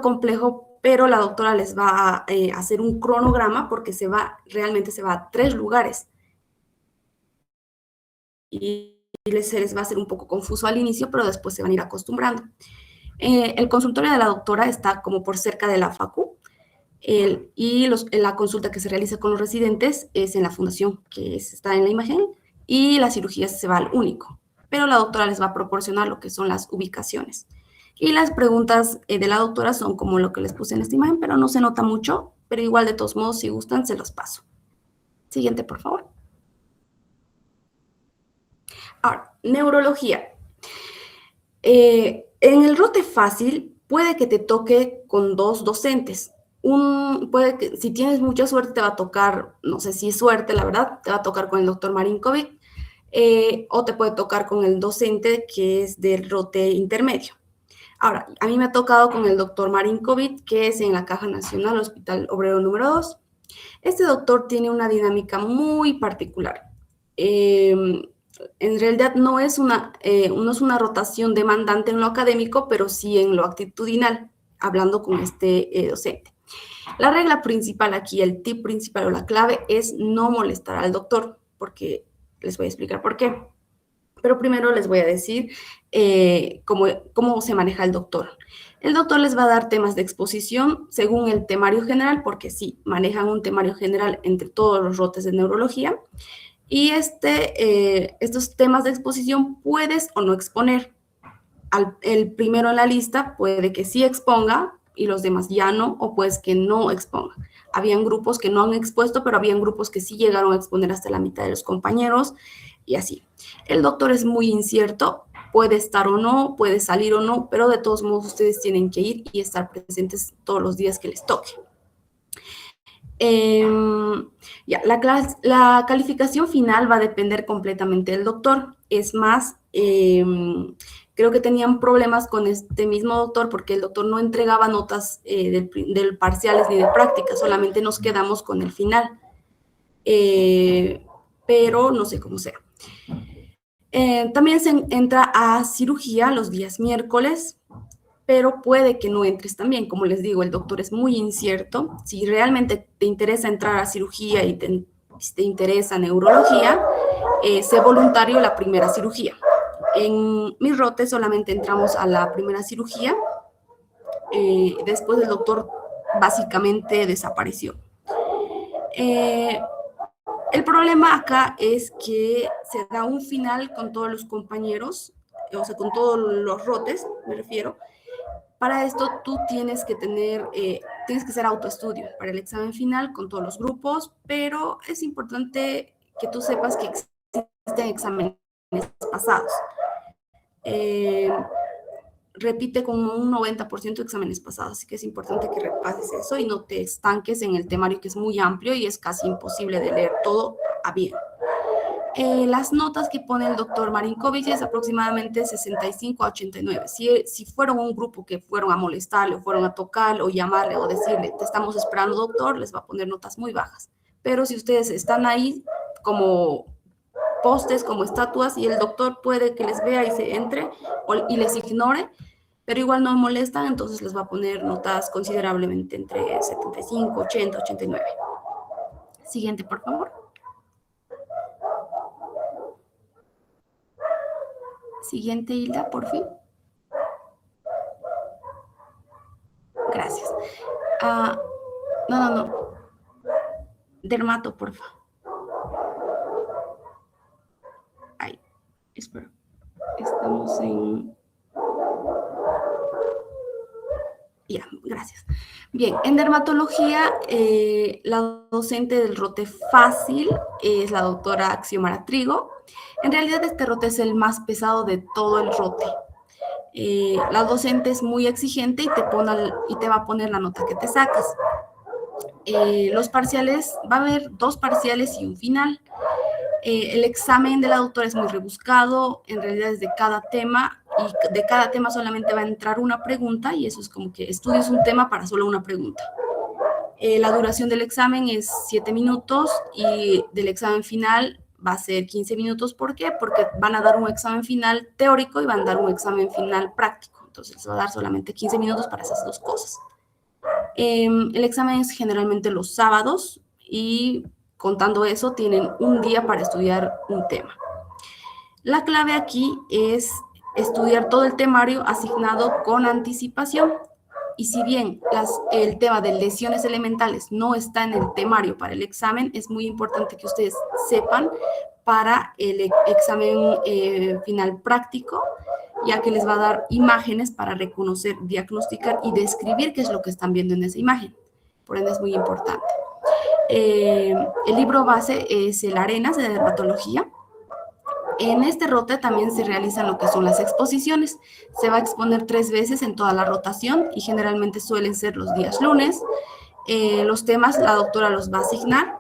complejo, pero la doctora les va a hacer un cronograma porque realmente se va a 3 lugares. Y se les va a hacer un poco confuso al inicio, pero después se van a ir acostumbrando. El consultorio de la doctora está como por cerca de la facu, la consulta que se realiza con los residentes es en la fundación, que está en la imagen, y la cirugía se va al único. Pero la doctora les va a proporcionar lo que son las ubicaciones. Y las preguntas de la doctora son como lo que les puse en esta imagen, pero no se nota mucho, pero igual de todos modos, si gustan, se los paso. Siguiente, por favor. Ahora, neurología. En el rote fácil puede que te toque con 2 docentes. Puede que, si tienes mucha suerte, te va a tocar, no sé si es suerte, la verdad, te va a tocar con el doctor Marinkovic, o te puede tocar con el docente que es del rote intermedio. Ahora, a mí me ha tocado con el doctor Marinkovic, que es en la Caja Nacional, Hospital Obrero número 2. Este doctor tiene una dinámica muy particular. En realidad no es una rotación demandante en lo académico, pero sí en lo actitudinal, hablando con este docente. La regla principal aquí, el tip principal o la clave es no molestar al doctor, porque les voy a explicar por qué. Pero primero les voy a decir cómo se maneja el doctor. El doctor les va a dar temas de exposición según el temario general, porque sí, manejan un temario general entre todos los rotes de neurología. Y estos temas de exposición puedes o no exponer. El primero en la lista puede que sí exponga y los demás ya no, o pues que no exponga. Habían grupos que no han expuesto, pero habían grupos que sí llegaron a exponer hasta la mitad de los compañeros y así. El doctor es muy incierto, puede estar o no, puede salir o no, pero de todos modos ustedes tienen que ir y estar presentes todos los días que les toque. La calificación final va a depender completamente del doctor. Es más, creo que tenían problemas con este mismo doctor porque el doctor no entregaba notas del parciales ni de práctica, solamente nos quedamos con el final. Pero no sé cómo sea. También se entra a cirugía los días miércoles, pero puede que no entres también. Como les digo, el doctor es muy incierto. Si realmente te interesa entrar a cirugía y te interesa neurología, sé voluntario la primera cirugía. En mis rotes solamente entramos a la primera cirugía. Después el doctor básicamente desapareció. El problema acá es que se da un final con todos los compañeros, o sea, con todos los rotes, me refiero. Para esto tú tienes que ser autoestudio para el examen final con todos los grupos, pero es importante que tú sepas que existen exámenes pasados. Repite como un 90% de exámenes pasados, así que es importante que repases eso y no te estanques en el temario que es muy amplio y es casi imposible de leer todo a bien. Las notas que pone el doctor Marinkovic es aproximadamente 65 a 89. Si fueron un grupo que fueron a molestarle o fueron a tocarle o llamarle o decirle, te estamos esperando doctor, les va a poner notas muy bajas. Pero si ustedes están ahí como postes, como estatuas, y el doctor puede que les vea y se entre y les ignore, pero igual no molestan, entonces les va a poner notas considerablemente entre 75, 80, 89. Siguiente, por favor. Siguiente, Hilda, por fin. Gracias. No. Dermato, por favor. Ay, espero. Estamos en... Ya, gracias. Bien, en dermatología, la docente del rote fácil es la doctora Axiomara Trigo. En realidad, este rote es el más pesado de todo el rote. La docente es muy exigente y te va a poner la nota que te sacas. Los parciales, va a haber 2 parciales y un final. El examen de la doctora es muy rebuscado, en realidad es de cada tema, y de cada tema solamente va a entrar una pregunta, y eso es como que estudies un tema para solo una pregunta. La duración del examen es 7 minutos y del examen final va a ser 15 minutos. ¿Por qué? Porque van a dar un examen final teórico y van a dar un examen final práctico. Entonces les va a dar solamente 15 minutos para esas dos cosas. El examen es generalmente los sábados y contando eso tienen un día para estudiar un tema. La clave aquí es estudiar todo el temario asignado con anticipación. Y si bien el tema de lesiones elementales no está en el temario para el examen, es muy importante que ustedes sepan para el examen final práctico, ya que les va a dar imágenes para reconocer, diagnosticar y describir qué es lo que están viendo en esa imagen. Por ende, es muy importante. El libro base es el Arenas de Dermatología. En este rote también se realizan lo que son las exposiciones. Se va a exponer 3 veces en toda la rotación y generalmente suelen ser los días lunes. Los temas la doctora los va a asignar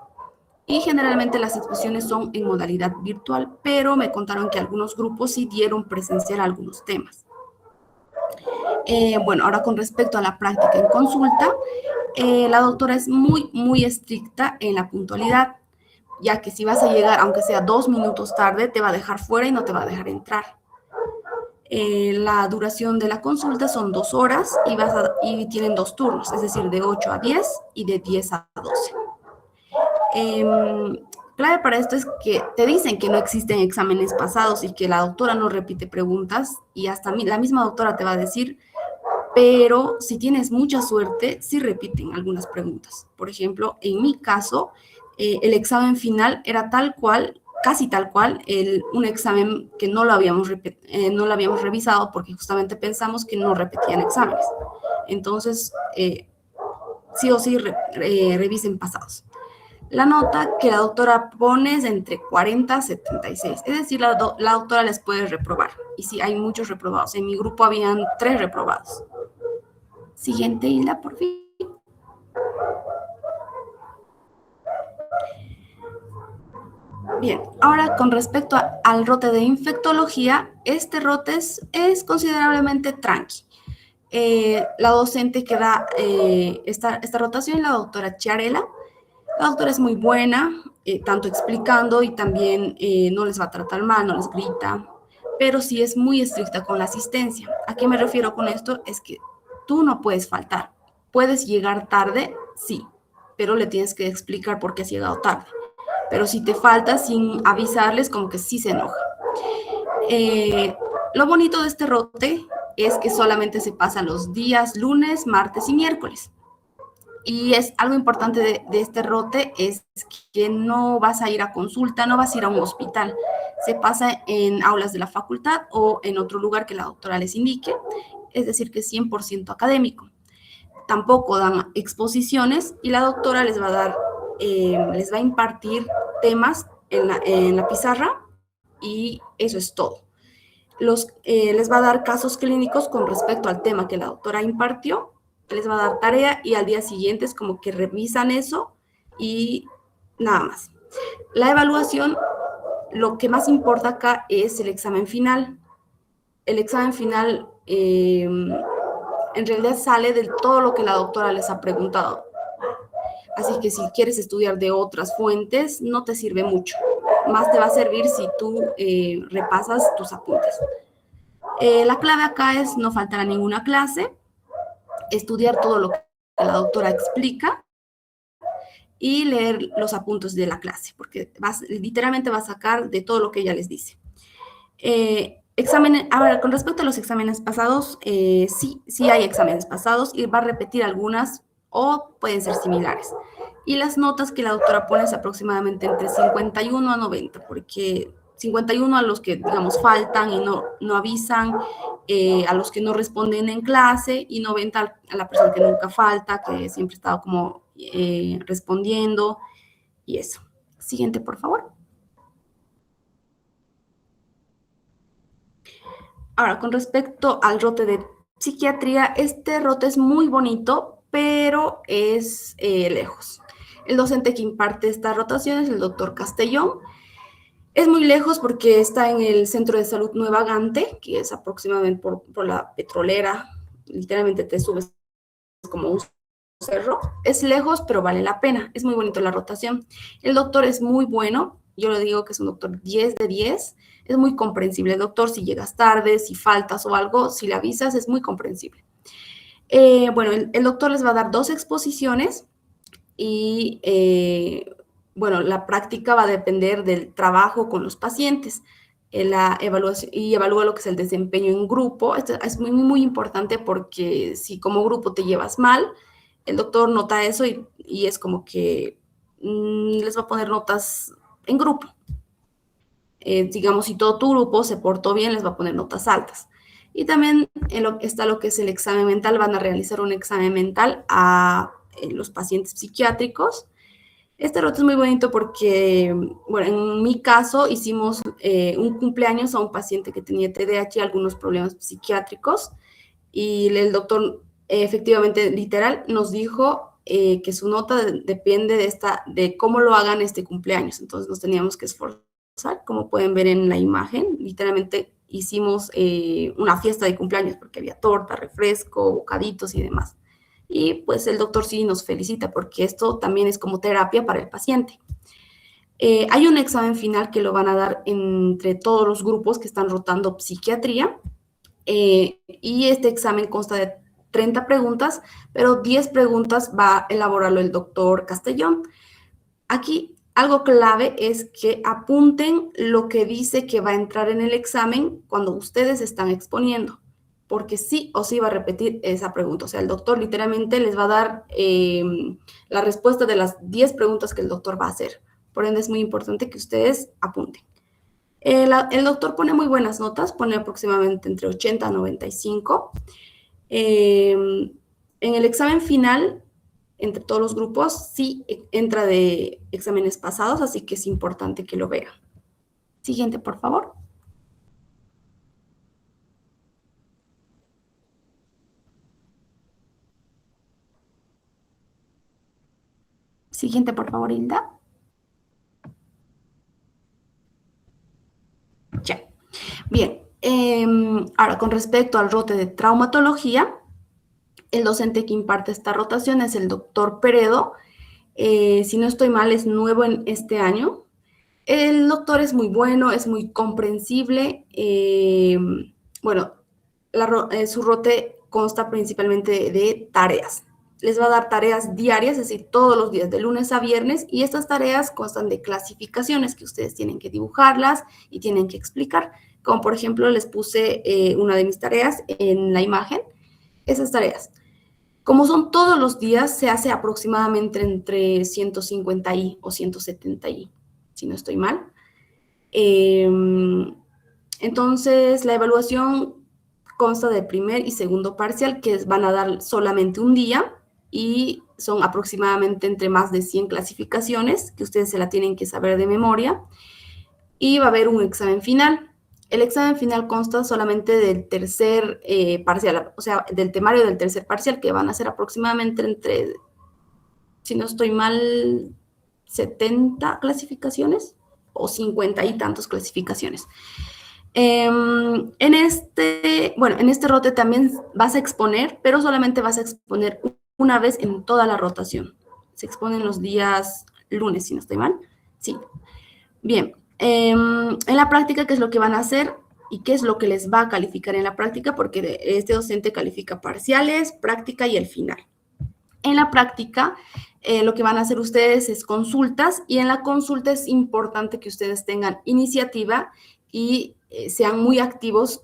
y generalmente las exposiciones son en modalidad virtual, pero me contaron que algunos grupos sí dieron presencial algunos temas. Bueno, ahora con respecto a la práctica en consulta, la doctora es muy estricta en la puntualidad, ya que si vas a llegar, aunque sea 2 minutos tarde, te va a dejar fuera y no te va a dejar entrar. La duración de la consulta son 2 horas y tienen 2 turnos, es decir, de 8 a 10 y de 10 a 12. Clave para esto es que te dicen que no existen exámenes pasados y que la doctora no repite preguntas y hasta la misma doctora te va a decir, pero si tienes mucha suerte, sí repiten algunas preguntas. Por ejemplo, en mi caso, el examen final era tal cual, casi tal cual, un examen que no lo habíamos revisado porque justamente pensamos que no repetían exámenes. Entonces, sí o sí revisen pasados. La nota que la doctora pone es entre 40 a 76, es decir, la doctora les puede reprobar. Y sí, hay muchos reprobados. En mi grupo habían 3 reprobados. Siguiente, Hilda, por fin. Bien, ahora con respecto al rote de infectología, este rote es considerablemente tranqui. La docente que da esta rotación es la doctora Chiarella. La doctora es muy buena, tanto explicando y también no les va a tratar mal, no les grita, pero sí es muy estricta con la asistencia. ¿A qué me refiero con esto? Es que tú no puedes faltar. Puedes llegar tarde, sí, pero le tienes que explicar por qué has llegado tarde. Pero si te falta sin avisarles, como que sí se enoja. Lo bonito de este rote es que solamente se pasa los días lunes, martes y miércoles. Y es algo importante de este rote es que no vas a ir a consulta, no vas a ir a un hospital. Se pasa en aulas de la facultad o en otro lugar que la doctora les indique, es decir, que es 100% académico. Tampoco dan exposiciones y la doctora les va a dar, les va a impartir temas en la pizarra y eso es todo. Les va a dar casos clínicos con respecto al tema que la doctora impartió, les va a dar tarea y al día siguiente es como que revisan eso y nada más. La evaluación, lo que más importa acá es el examen final. El examen final en realidad sale de todo lo que la doctora les ha preguntado. Así que si quieres estudiar de otras fuentes, no te sirve mucho. Más te va a servir si tú repasas tus apuntes. La clave acá es no faltar a ninguna clase, estudiar todo lo que la doctora explica y leer los apuntes de la clase, porque literalmente va a sacar de todo lo que ella les dice. Ahora, con respecto a los exámenes pasados, sí hay exámenes pasados y va a repetir algunas o pueden ser similares. Y las notas que la doctora pone es aproximadamente entre 51 a 90, porque 51 a los que, digamos, faltan y no avisan, a los que no responden en clase, y 90 a la persona que nunca falta, que siempre ha estado como respondiendo, y eso. Siguiente, por favor. Ahora, con respecto al rote de psiquiatría, este rote es muy bonito, pero es lejos. El docente que imparte esta rotación es el doctor Castellón. Es muy lejos porque está en el Centro de Salud Nueva Gante, que es aproximadamente por la Petrolera. Literalmente te subes como un cerro. Es lejos, pero vale la pena. Es muy bonito la rotación. El doctor es muy bueno. yo le digo que es un doctor 10 de 10, es muy comprensible. El doctor, si llegas tarde, si faltas o algo, si le avisas, es muy comprensible. Bueno, el doctor les va a dar 2 exposiciones y, bueno, la práctica va a depender del trabajo con los pacientes. La evaluación, y evalúa lo que es el desempeño en grupo. Esto es muy, muy importante porque si como grupo te llevas mal, el doctor nota eso y es como que les va a poner notas en grupo. Digamos, si todo tu grupo se portó bien, les va a poner notas altas. Y también está lo que es el examen mental. Van a realizar un examen mental a los pacientes psiquiátricos. Este roto es muy bonito porque, bueno, en mi caso hicimos un cumpleaños a un paciente que tenía TDAH y algunos problemas psiquiátricos y el doctor efectivamente, literal, nos dijo que su nota depende de cómo lo hagan este cumpleaños. Entonces nos teníamos que esforzar, como pueden ver en la imagen. Literalmente hicimos una fiesta de cumpleaños porque había torta, refresco, bocaditos y demás. Y pues el doctor sí nos felicita porque esto también es como terapia para el paciente. Hay un examen final que lo van a dar entre todos los grupos que están rotando psiquiatría y este examen consta de 30 preguntas, pero 10 preguntas va a elaborarlo el doctor Castellón. Aquí algo clave es que apunten lo que dice que va a entrar en el examen cuando ustedes están exponiendo, porque sí o sí va a repetir esa pregunta. O sea, el doctor literalmente les va a dar la respuesta de las 10 preguntas que el doctor va a hacer. Por ende, es muy importante que ustedes apunten. El doctor pone muy buenas notas, pone aproximadamente entre 80 a 95. En el examen final, entre todos los grupos, sí entra de exámenes pasados, así que es importante que lo vean. Siguiente, por favor. Siguiente, por favor, Hilda. Ya. Bien. Ahora, con respecto al rote de traumatología, el docente que imparte esta rotación es el doctor Peredo. Si no estoy mal, es nuevo en este año. El doctor es muy bueno, es muy comprensible. Bueno, su rote consta principalmente de tareas. Les va a dar tareas diarias, es decir, todos los días, de lunes a viernes, y estas tareas constan de clasificaciones que ustedes tienen que dibujarlas y tienen que explicar. Como por ejemplo, les puse una de mis tareas en la imagen. Esas tareas, como son todos los días, se hace aproximadamente entre 150 o 170 si no estoy mal. Entonces, la evaluación consta de primer y segundo parcial, que van a dar solamente un día y son aproximadamente entre más de 100 clasificaciones, que ustedes se la tienen que saber de memoria, y va a haber un examen final. El examen final consta solamente del tercer parcial, o sea, del temario del tercer parcial, que van a ser aproximadamente entre, si no estoy mal, 70 clasificaciones o 50 y tantos clasificaciones. En este rote también vas a exponer, pero solamente vas a exponer una vez en toda la rotación. Se exponen los días lunes, si no estoy mal. Sí. Bien. En la práctica, ¿qué es lo que van a hacer? ¿Y qué es lo que les va a calificar en la práctica? Porque este docente califica parciales, práctica y el final. En la práctica, lo que van a hacer ustedes es consultas, y en la consulta es importante que ustedes tengan iniciativa y sean muy activos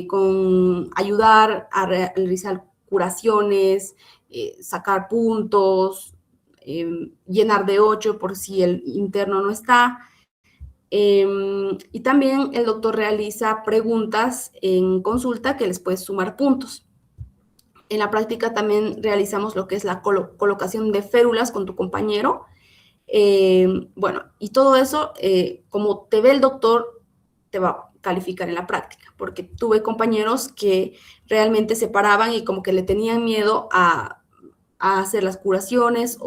con ayudar a realizar curaciones, sacar puntos, llenar de 8 por si el interno no está. Y también el doctor realiza preguntas en consulta que les puede sumar puntos. En la práctica también realizamos lo que es la colocación de férulas con tu compañero. Bueno, y todo eso, como te ve el doctor, te va a calificar en la práctica, porque tuve compañeros que realmente se paraban y como que le tenían miedo a hacer las curaciones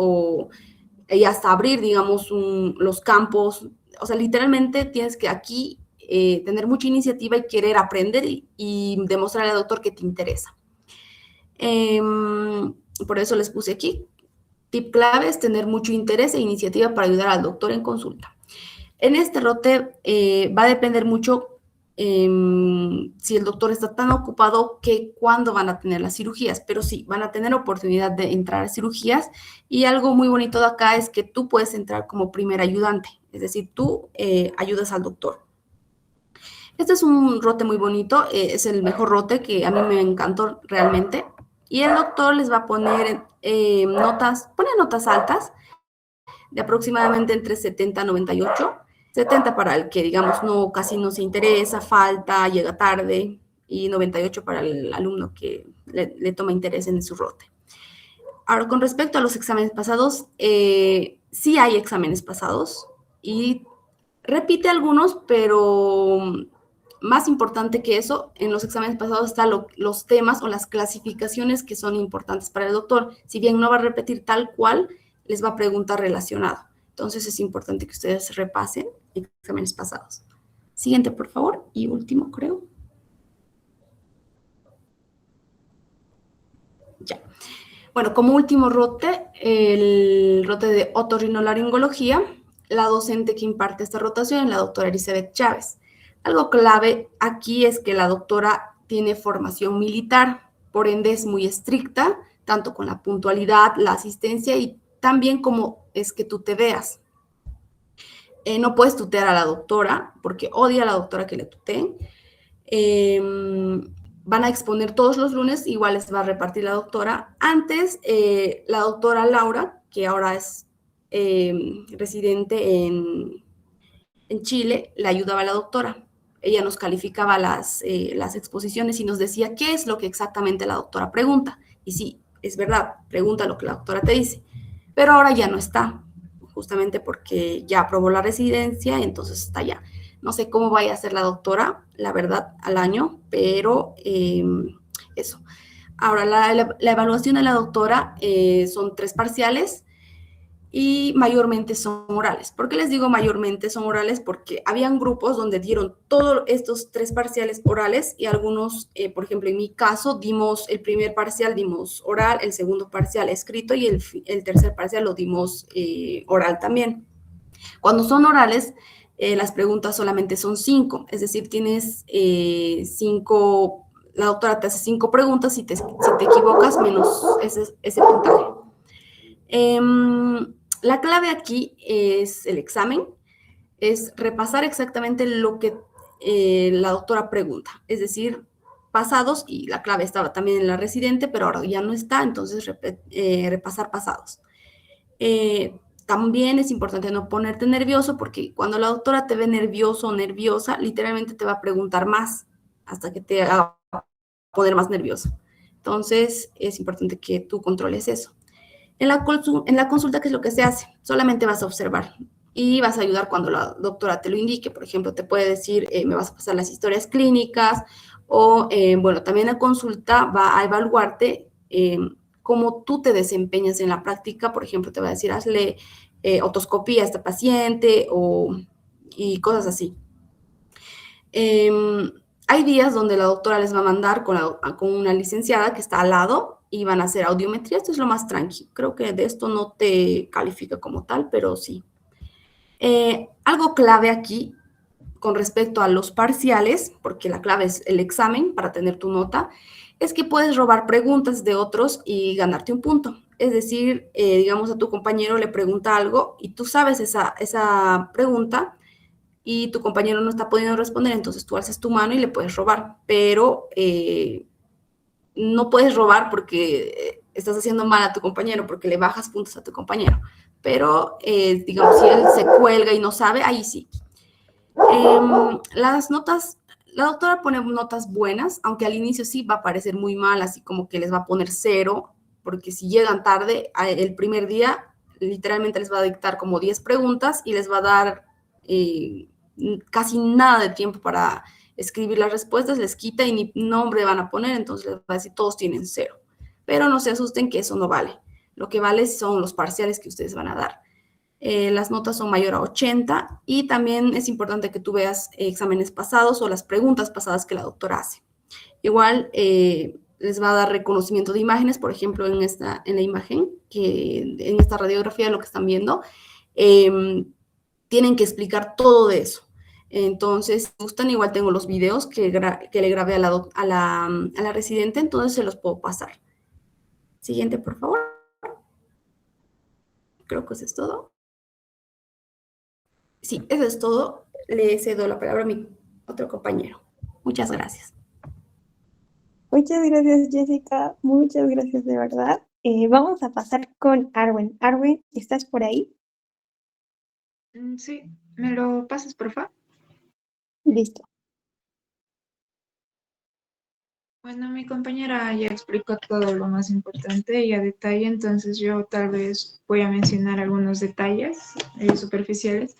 y hasta abrir, digamos, los campos. O sea, literalmente tienes que aquí tener mucha iniciativa y querer aprender y demostrarle al doctor que te interesa. Por eso les puse aquí. Tip clave es tener mucho interés e iniciativa para ayudar al doctor en consulta. En este rote va a depender mucho si el doctor está tan ocupado que cuándo van a tener las cirugías, pero sí, van a tener oportunidad de entrar a cirugías y algo muy bonito de acá es que tú puedes entrar como primer ayudante, es decir, tú ayudas al doctor. Este es un rote muy bonito, es el mejor rote que a mí me encantó realmente. Y el doctor les va a poner pone notas altas, de aproximadamente entre 70 a 98. 70 para el que, digamos, no, casi no se interesa, falta, llega tarde, y 98 para el alumno que le toma interés en su rote. Ahora, con respecto a los exámenes pasados, sí hay exámenes pasados y repite algunos, pero más importante que eso, en los exámenes pasados están los temas o las clasificaciones que son importantes para el doctor. Si bien no va a repetir tal cual, les va a preguntar relacionado. Entonces es importante que ustedes repasen exámenes pasados. Siguiente, por favor, y último, creo. Ya. Bueno, como último rote, el rote de otorrinolaringología. La docente que imparte esta rotación es la doctora Elizabeth Chávez. Algo clave aquí es que la doctora tiene formación militar, por ende es muy estricta, tanto con la puntualidad, la asistencia y también como es que tú te veas. No puedes tutear a la doctora porque odia a la doctora que le tuteen. Van a exponer todos los lunes, igual les va a repartir la doctora. Antes, la doctora Laura, que ahora es residente en Chile, le ayudaba a la doctora. Ella nos calificaba las exposiciones y nos decía qué es lo que exactamente la doctora pregunta. Y sí, es verdad, pregunta lo que la doctora te dice. Pero ahora ya no está, justamente porque ya aprobó la residencia y entonces está allá. No sé cómo vaya a ser la doctora, la verdad, al año, pero eso. Ahora, la evaluación de la doctora son 3 parciales y mayormente son orales. ¿Por qué les digo mayormente son orales? Porque habían grupos donde dieron todos estos 3 parciales orales y algunos, por ejemplo, en mi caso, dimos el primer parcial, dimos oral, el segundo parcial escrito y el tercer parcial lo dimos oral también. Cuando son orales, las preguntas solamente son 5, es decir, tienes 5, la doctora te hace 5 preguntas y si te equivocas, menos ese puntaje. La clave aquí es el examen, es repasar exactamente lo que la doctora pregunta, es decir, pasados, y la clave estaba también en la residente, pero ahora ya no está, entonces repasar pasados. También es importante no ponerte nervioso porque cuando la doctora te ve nervioso o nerviosa, literalmente te va a preguntar más hasta que te haga poner más nervioso. Entonces, es importante que tú controles eso. En la consulta, ¿qué es lo que se hace? Solamente vas a observar y vas a ayudar cuando la doctora te lo indique. Por ejemplo, te puede decir, me vas a pasar las historias clínicas o, bueno, también la consulta va a evaluarte cómo tú te desempeñas en la práctica. Por ejemplo, te va a decir, hazle otoscopía a este paciente y cosas así. Hay días donde la doctora les va a mandar con una licenciada que está al lado y van a hacer audiometría. Esto es lo más tranquilo. Creo que de esto no te califica como tal, pero sí. Algo clave aquí con respecto a los parciales, porque la clave es el examen para tener tu nota, es que puedes robar preguntas de otros y ganarte un punto. Es decir, digamos a tu compañero le pregunta algo y tú sabes esa pregunta y tu compañero no está pudiendo responder, entonces tú alzas tu mano y le puedes robar, pero no puedes robar porque estás haciendo mal a tu compañero, porque le bajas puntos a tu compañero. Pero, digamos, si él se cuelga y no sabe, ahí sí. Las notas, la doctora pone notas buenas, aunque al inicio sí va a parecer muy mal, así como que les va a poner 0, porque si llegan tarde, el primer día, literalmente les va a dictar como 10 preguntas y les va a dar casi nada de tiempo para escribir las respuestas, les quita y ni nombre van a poner, entonces les va a decir todos tienen 0. Pero no se asusten que eso no vale. Lo que vale son los parciales que ustedes van a dar. Las notas son mayor a 80 y también es importante que tú veas exámenes pasados o las preguntas pasadas que la doctora hace. Igual les va a dar reconocimiento de imágenes, por ejemplo, en la imagen, en esta radiografía, lo que están viendo, tienen que explicar todo de eso. Entonces, si gustan, igual tengo los videos que le grabé a la residente, entonces se los puedo pasar. Siguiente, por favor. Creo que eso es todo. Sí, eso es todo. Le cedo la palabra a mi otro compañero. Muchas gracias. Muchas gracias, Jessica. Muchas gracias de verdad. Vamos a pasar con Arwen. Arwen, ¿estás por ahí? Sí, ¿me lo pasas, por favor? Listo. Bueno, mi compañera ya explicó todo lo más importante y a detalle, entonces yo tal vez voy a mencionar algunos detalles superficiales.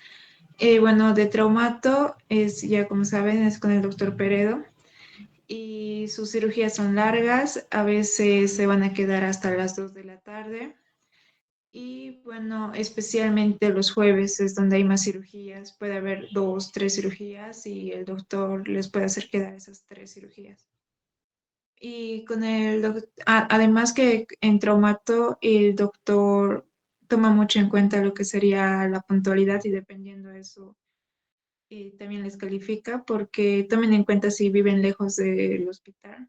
Bueno, de traumato es, ya como saben, es con el doctor Peredo y sus cirugías son largas, a veces se van a quedar hasta las 2 de la tarde. Y bueno, especialmente los jueves es donde hay más cirugías. Puede haber 2, 3 cirugías y el doctor les puede hacer quedar esas 3 cirugías. Y con el además que en traumato el doctor toma mucho en cuenta lo que sería la puntualidad y dependiendo de eso también les califica porque tomen en cuenta si viven lejos del hospital.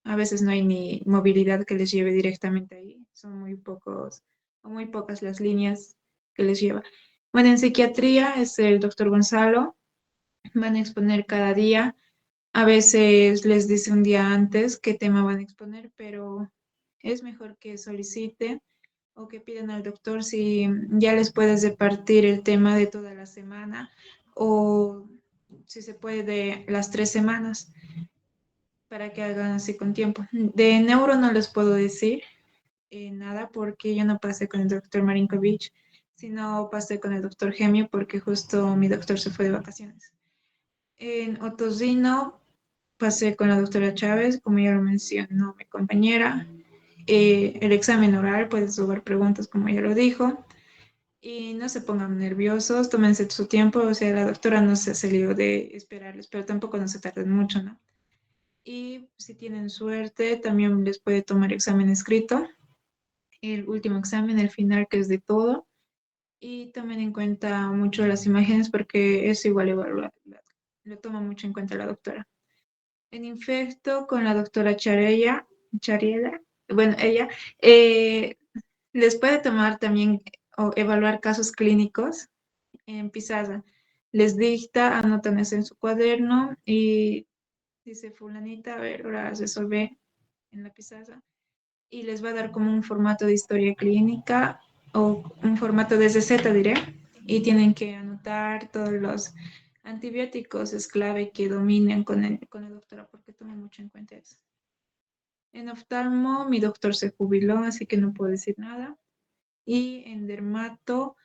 A veces no hay ni movilidad que les lleve directamente ahí. Son muy pocos o muy pocas las líneas que les lleva. Bueno, en psiquiatría es el doctor Gonzalo. Van a exponer cada día. A veces les dice un día antes qué tema van a exponer, pero es mejor que soliciten o que pidan al doctor si ya les puedes departir el tema de toda la semana o si se puede de las 3 semanas para que hagan así con tiempo. De neuro no les puedo decir nada porque yo no pasé con el doctor Marinkovic, sino pasé con el doctor Gemio porque justo mi doctor se fue de vacaciones. En otorrino pasé con la doctora Chávez, como ya lo mencionó mi compañera. El examen oral, puedes hacer preguntas como ya lo dijo. Y no se pongan nerviosos, tómense su tiempo, o sea, la doctora no se salió de esperarles, pero tampoco no se tarden mucho, ¿no? Y si tienen suerte, también les puede tomar examen escrito, el último examen, el final, que es de todo. Y tomen en cuenta mucho las imágenes porque es igual evaluar, lo toma mucho en cuenta la doctora. En infecto, con la doctora Chariela, bueno, ella les puede tomar también o evaluar casos clínicos en pizarra. Les dicta, anotan eso en su cuaderno y dice fulanita, a ver, ahora resolve en la pizarra y les va a dar como un formato de historia clínica o un formato desde Z, diré, y tienen que anotar todos los antibióticos, es clave que dominen con la doctora porque toma mucho en cuenta eso. En oftalmo, mi doctor se jubiló, así que no puedo decir nada. Y en dermato,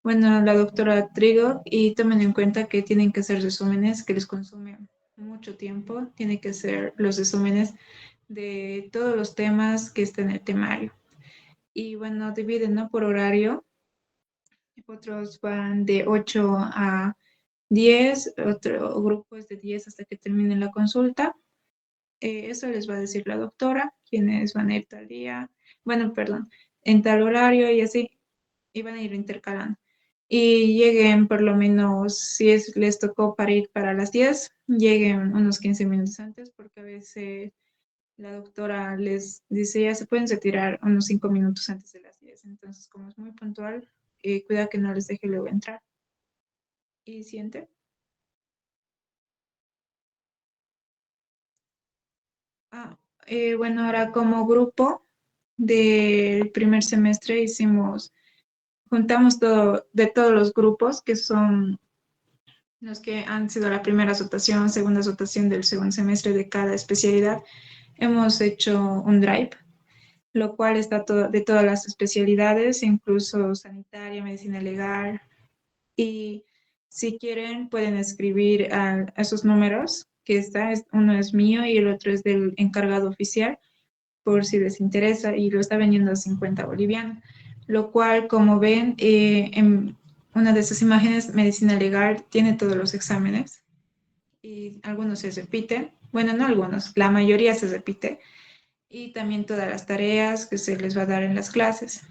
bueno, la doctora Trigo, y tomen en cuenta que tienen que hacer resúmenes que les consumen mucho tiempo, tienen que hacer los resúmenes de todos los temas que están en el temario. Y bueno, dividen, ¿no? Por horario. Otros van de 8 a 10, otro grupo es de 10 hasta que termine la consulta. Eso les va a decir la doctora, quienes van a ir tal día, bueno, perdón, en tal horario y así, y van a ir intercalando. Y lleguen por lo menos, si les tocó para ir para las 10, lleguen unos 15 minutos antes, porque a veces la doctora les dice, ya se pueden retirar unos 5 minutos antes de las 10. Entonces, como es muy puntual, cuida que no les deje luego entrar. ¿Y siente? Ah, bueno, ahora como grupo del primer semestre juntamos todo, de todos los grupos que son los que han sido la primera rotación, segunda rotación del segundo semestre de cada especialidad. Hemos hecho un drive, lo cual está de todas las especialidades, incluso sanitaria, medicina legal. Y si quieren, pueden escribir a esos números que está. Uno es mío y el otro es del encargado oficial, por si les interesa, y lo está vendiendo a 50 bolivianos. Lo cual, como ven, en una de esas imágenes, medicina legal tiene todos los exámenes y algunos se repiten. Bueno, no algunos, la mayoría se repite y también todas las tareas que se les va a dar en las clases.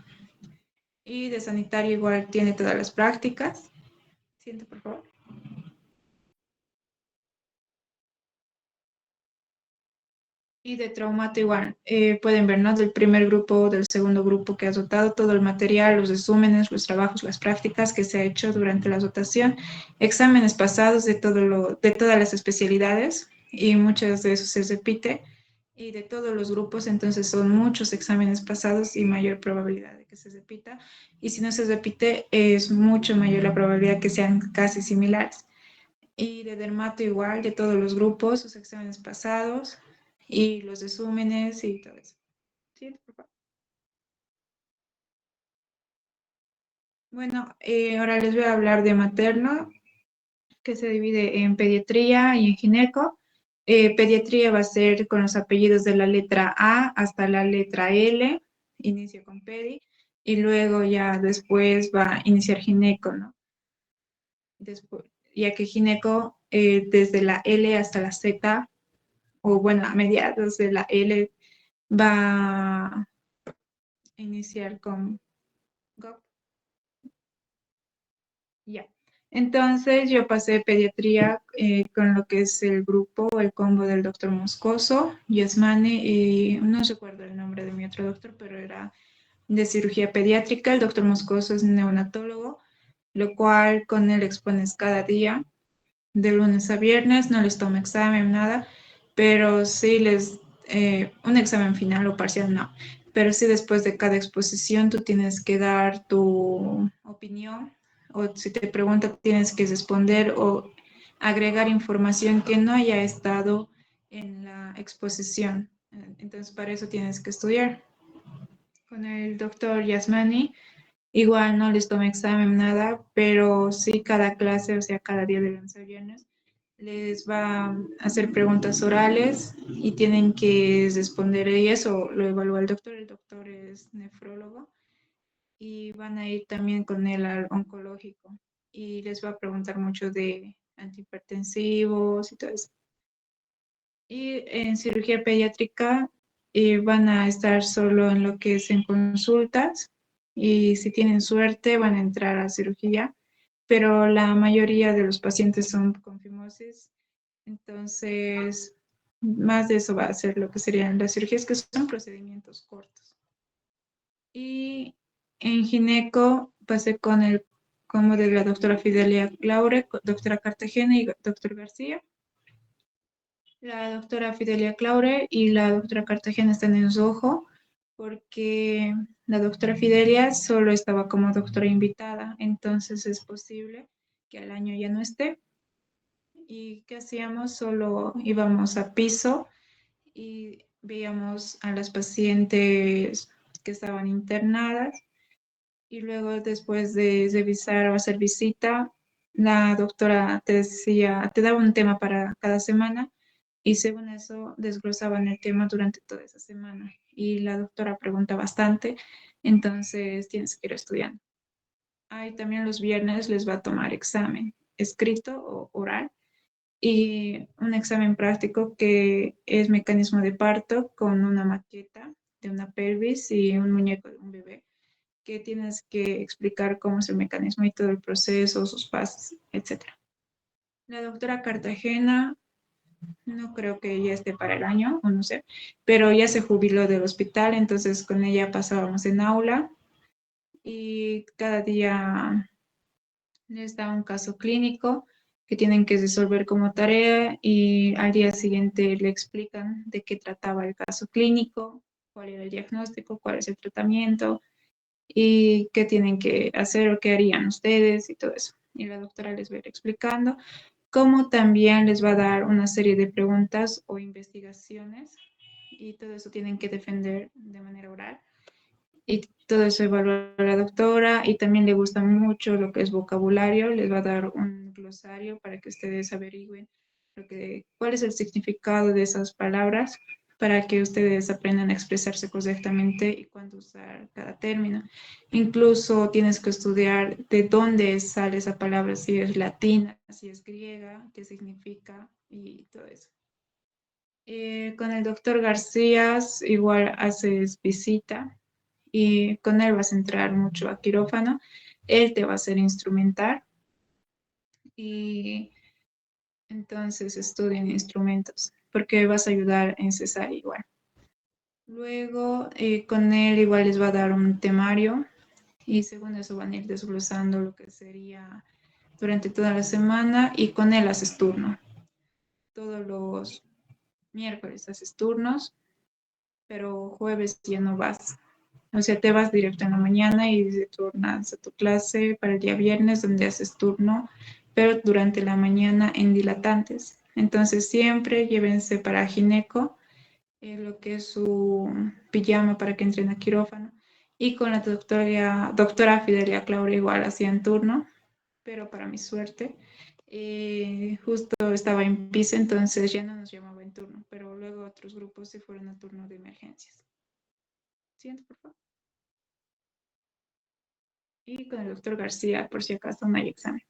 Y de sanitario igual tiene todas las prácticas. Siguiente, por favor. Y de traumato igual, pueden ver, ¿no? Del primer grupo, del segundo grupo que has dotado, todo el material, los resúmenes, los trabajos, las prácticas que se ha hecho durante la dotación, exámenes pasados de todas las especialidades y muchos de esos se repite y de todos los grupos, entonces son muchos exámenes pasados y mayor probabilidad de que se repita. Y si no se repite, es mucho mayor la probabilidad que sean casi similares. Y de dermato igual, de todos los grupos, sus exámenes pasados y los resúmenes y todo eso. Sí, por favor. Bueno, ahora les voy a hablar de materno, que se divide en pediatría y en gineco. Pediatría va a ser con los apellidos de la letra A hasta la letra L, inicia con pedi, y luego ya después va a iniciar gineco, ¿no? Después, ya que gineco, desde la L hasta la Z, o bueno, a mediados de la L, va a iniciar con GOP. Ya. Entonces yo pasé pediatría con lo que es el grupo, el combo del doctor Moscoso, Yasmani, y no recuerdo el nombre de mi otro doctor, pero era de cirugía pediátrica. El doctor Moscoso es neonatólogo, lo cual con él expones cada día, de lunes a viernes, no les tomo examen, nada, pero sí un examen final o parcial no, pero sí después de cada exposición tú tienes que dar tu opinión o si te pregunta tienes que responder o agregar información que no haya estado en la exposición. Entonces para eso tienes que estudiar. Con el doctor Yasmani, igual no les tomé examen, nada, pero sí cada clase, o sea, cada día de lunes a viernes, les va a hacer preguntas orales y tienen que responder y eso lo evalúa el doctor es nefrólogo y van a ir también con él al oncológico y les va a preguntar mucho de antihipertensivos y todo eso. Y en cirugía pediátrica van a estar solo en lo que es en consultas y si tienen suerte van a entrar a cirugía, pero la mayoría de los pacientes son con fimosis, entonces más de eso va a ser lo que serían las cirugías, que son procedimientos cortos. Y en gineco pasé con el como de la doctora Fidelia Claure, doctora Cartagena y doctor García. La doctora Fidelia Claure y la doctora Cartagena están en rojo porque la doctora Fidelia solo estaba como doctora invitada, entonces es posible que al año ya no esté. ¿Y qué hacíamos? Solo íbamos a piso y veíamos a las pacientes que estaban internadas y luego después de revisar o hacer visita, la doctora te decía, te daba un tema para cada semana y según eso desglosaban el tema durante toda esa semana y la doctora pregunta bastante, entonces tienes que ir estudiando. Ahí también los viernes les va a tomar examen escrito o oral y un examen práctico que es mecanismo de parto con una maqueta de una pelvis y un muñeco de un bebé, que tienes que explicar cómo es el mecanismo y todo el proceso, sus pasos, etc. La doctora Cartagena, no creo que ella esté para el año, o no sé, pero ya se jubiló del hospital, entonces con ella pasábamos en aula y cada día les da un caso clínico que tienen que resolver como tarea y al día siguiente le explican de qué trataba el caso clínico, cuál era el diagnóstico, cuál es el tratamiento y qué tienen que hacer o qué harían ustedes y todo eso. Y la doctora les va a ir explicando, como también les va a dar una serie de preguntas o investigaciones y todo eso tienen que defender de manera oral. Y todo eso evalúa la doctora y también le gusta mucho lo que es vocabulario, les va a dar un glosario para que ustedes averigüen cuál es el significado de esas palabras para que ustedes aprendan a expresarse correctamente y cuándo usar cada término. Incluso tienes que estudiar de dónde sale esa palabra, si es latina, si es griega, qué significa y todo eso. Con el doctor García igual haces visita y con él vas a entrar mucho a quirófano. Él te va a hacer instrumentar y entonces estudien instrumentos, porque vas a ayudar en cesárea igual. Luego, con él igual les va a dar un temario y según eso van a ir desglosando lo que sería durante toda la semana y con él haces turno. Todos los miércoles haces turnos, pero jueves ya no vas. O sea, te vas directo en la mañana y te turnas a tu clase para el día viernes donde haces turno, pero durante la mañana en dilatantes. Entonces siempre llévense para gineco lo que es su pijama para que entren a quirófano. Y con la doctora Fidelia Claure igual hacían turno, pero para mi suerte, justo estaba en PISA, entonces ya no nos llamaba en turno, pero luego otros grupos se fueron a turno de emergencias. Siguiente, por favor. Y con el doctor García, por si acaso no hay examen.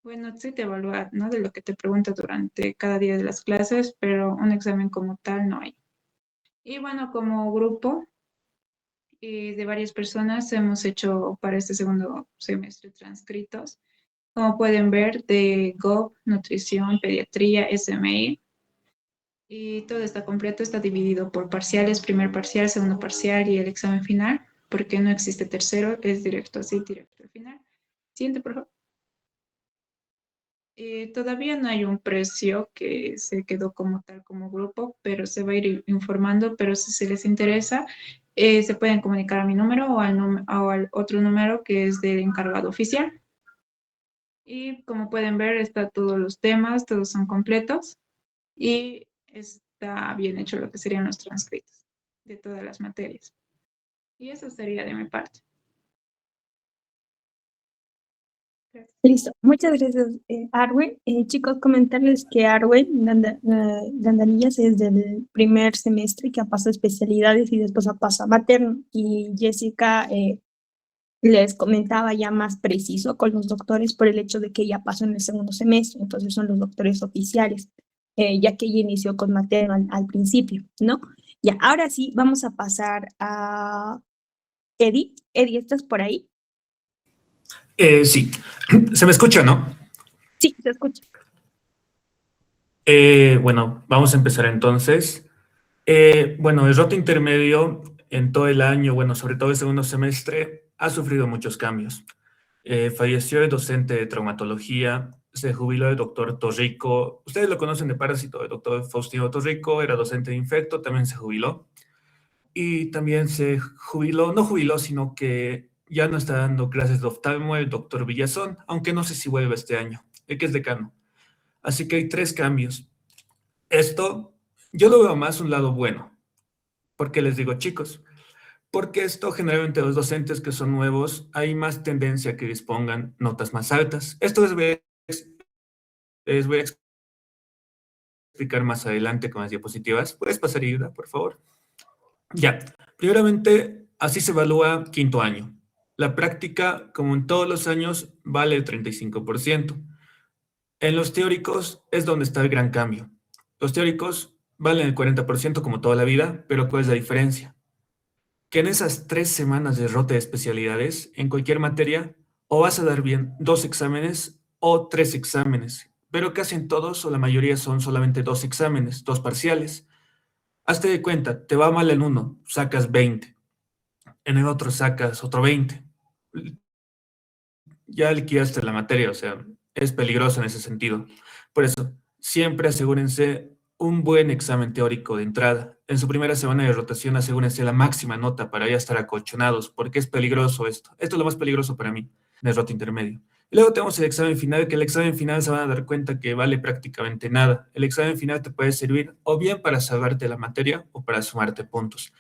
Bueno, sí te evalúa, ¿no? De lo que te pregunta durante cada día de las clases, pero un examen como tal no hay. Y bueno, como grupo de varias personas hemos hecho para este segundo semestre transcritos. Como pueden ver, de GOP, nutrición, pediatría, SMI. Y todo está completo, está dividido por parciales, primer parcial, segundo parcial y el examen final, porque no existe tercero, es directo así, directo al final. Siguiente, por favor. Todavía no hay un precio que se quedó como tal como grupo, pero se va a ir informando, pero si se les interesa, se pueden comunicar a mi número o al otro número que es del encargado oficial. Y como pueden ver, está todos los temas, todos son completos y está bien hecho lo que serían los transcritos de todas las materias. Y eso sería de mi parte. Gracias. Listo. Muchas gracias, Arwen. Chicos, comentarles que Arwen Gandanillas es del primer semestre que ha pasado especialidades y después ha pasado a materno. Y Jessica les comentaba ya más preciso con los doctores por el hecho de que ella pasó en el segundo semestre, entonces son los doctores oficiales, ya que ella inició con materno al principio, ¿no? Ya, ahora sí, vamos a pasar a Eddie. Eddie, ¿estás por ahí? Sí, se me escucha, ¿no? Sí, se escucha. Bueno, vamos a empezar entonces. Bueno, el rote intermedio en todo el año, bueno, sobre todo el segundo semestre, ha sufrido muchos cambios. Falleció el docente de traumatología, se jubiló el doctor Torrico. Ustedes lo conocen de Parásito, el doctor Faustino Torrico, era docente de infecto, también se jubiló. Y también se jubiló, no jubiló, sino que ya no está dando clases de oftalmo el doctor Villazón, aunque no sé si vuelve este año, el que es decano. Así que hay tres cambios. Esto, yo lo veo más un lado bueno. ¿Por qué les digo chicos? Porque esto generalmente los docentes que son nuevos hay más tendencia a que dispongan notas más altas. Esto les voy a explicar más adelante con las diapositivas. ¿Puedes pasar, Ida, por favor? Ya, primeramente, así se evalúa quinto año. La práctica, como en todos los años, vale el 35%. En los teóricos es donde está el gran cambio. Los teóricos valen el 40% como toda la vida, pero ¿cuál es la diferencia? Que en esas 3 semanas de rote de especialidades, en cualquier materia, o vas a dar bien 2 exámenes o 3 exámenes, pero casi en todos o la mayoría son solamente 2 exámenes, 2 parciales. Hazte de cuenta, te va mal en uno, sacas 20, en el otro sacas otro 20. Ya liquidaste la materia, o sea, es peligroso en ese sentido. Por eso, siempre asegúrense un buen examen teórico de entrada. En su primera semana de rotación, asegúrense la máxima nota para ya estar acolchonados, porque es peligroso esto. Esto es lo más peligroso para mí, en el rote intermedio. Y luego tenemos el examen final, que el examen final se van a dar cuenta que vale prácticamente nada. El examen final te puede servir o bien para salvarte la materia o para sumarte puntos.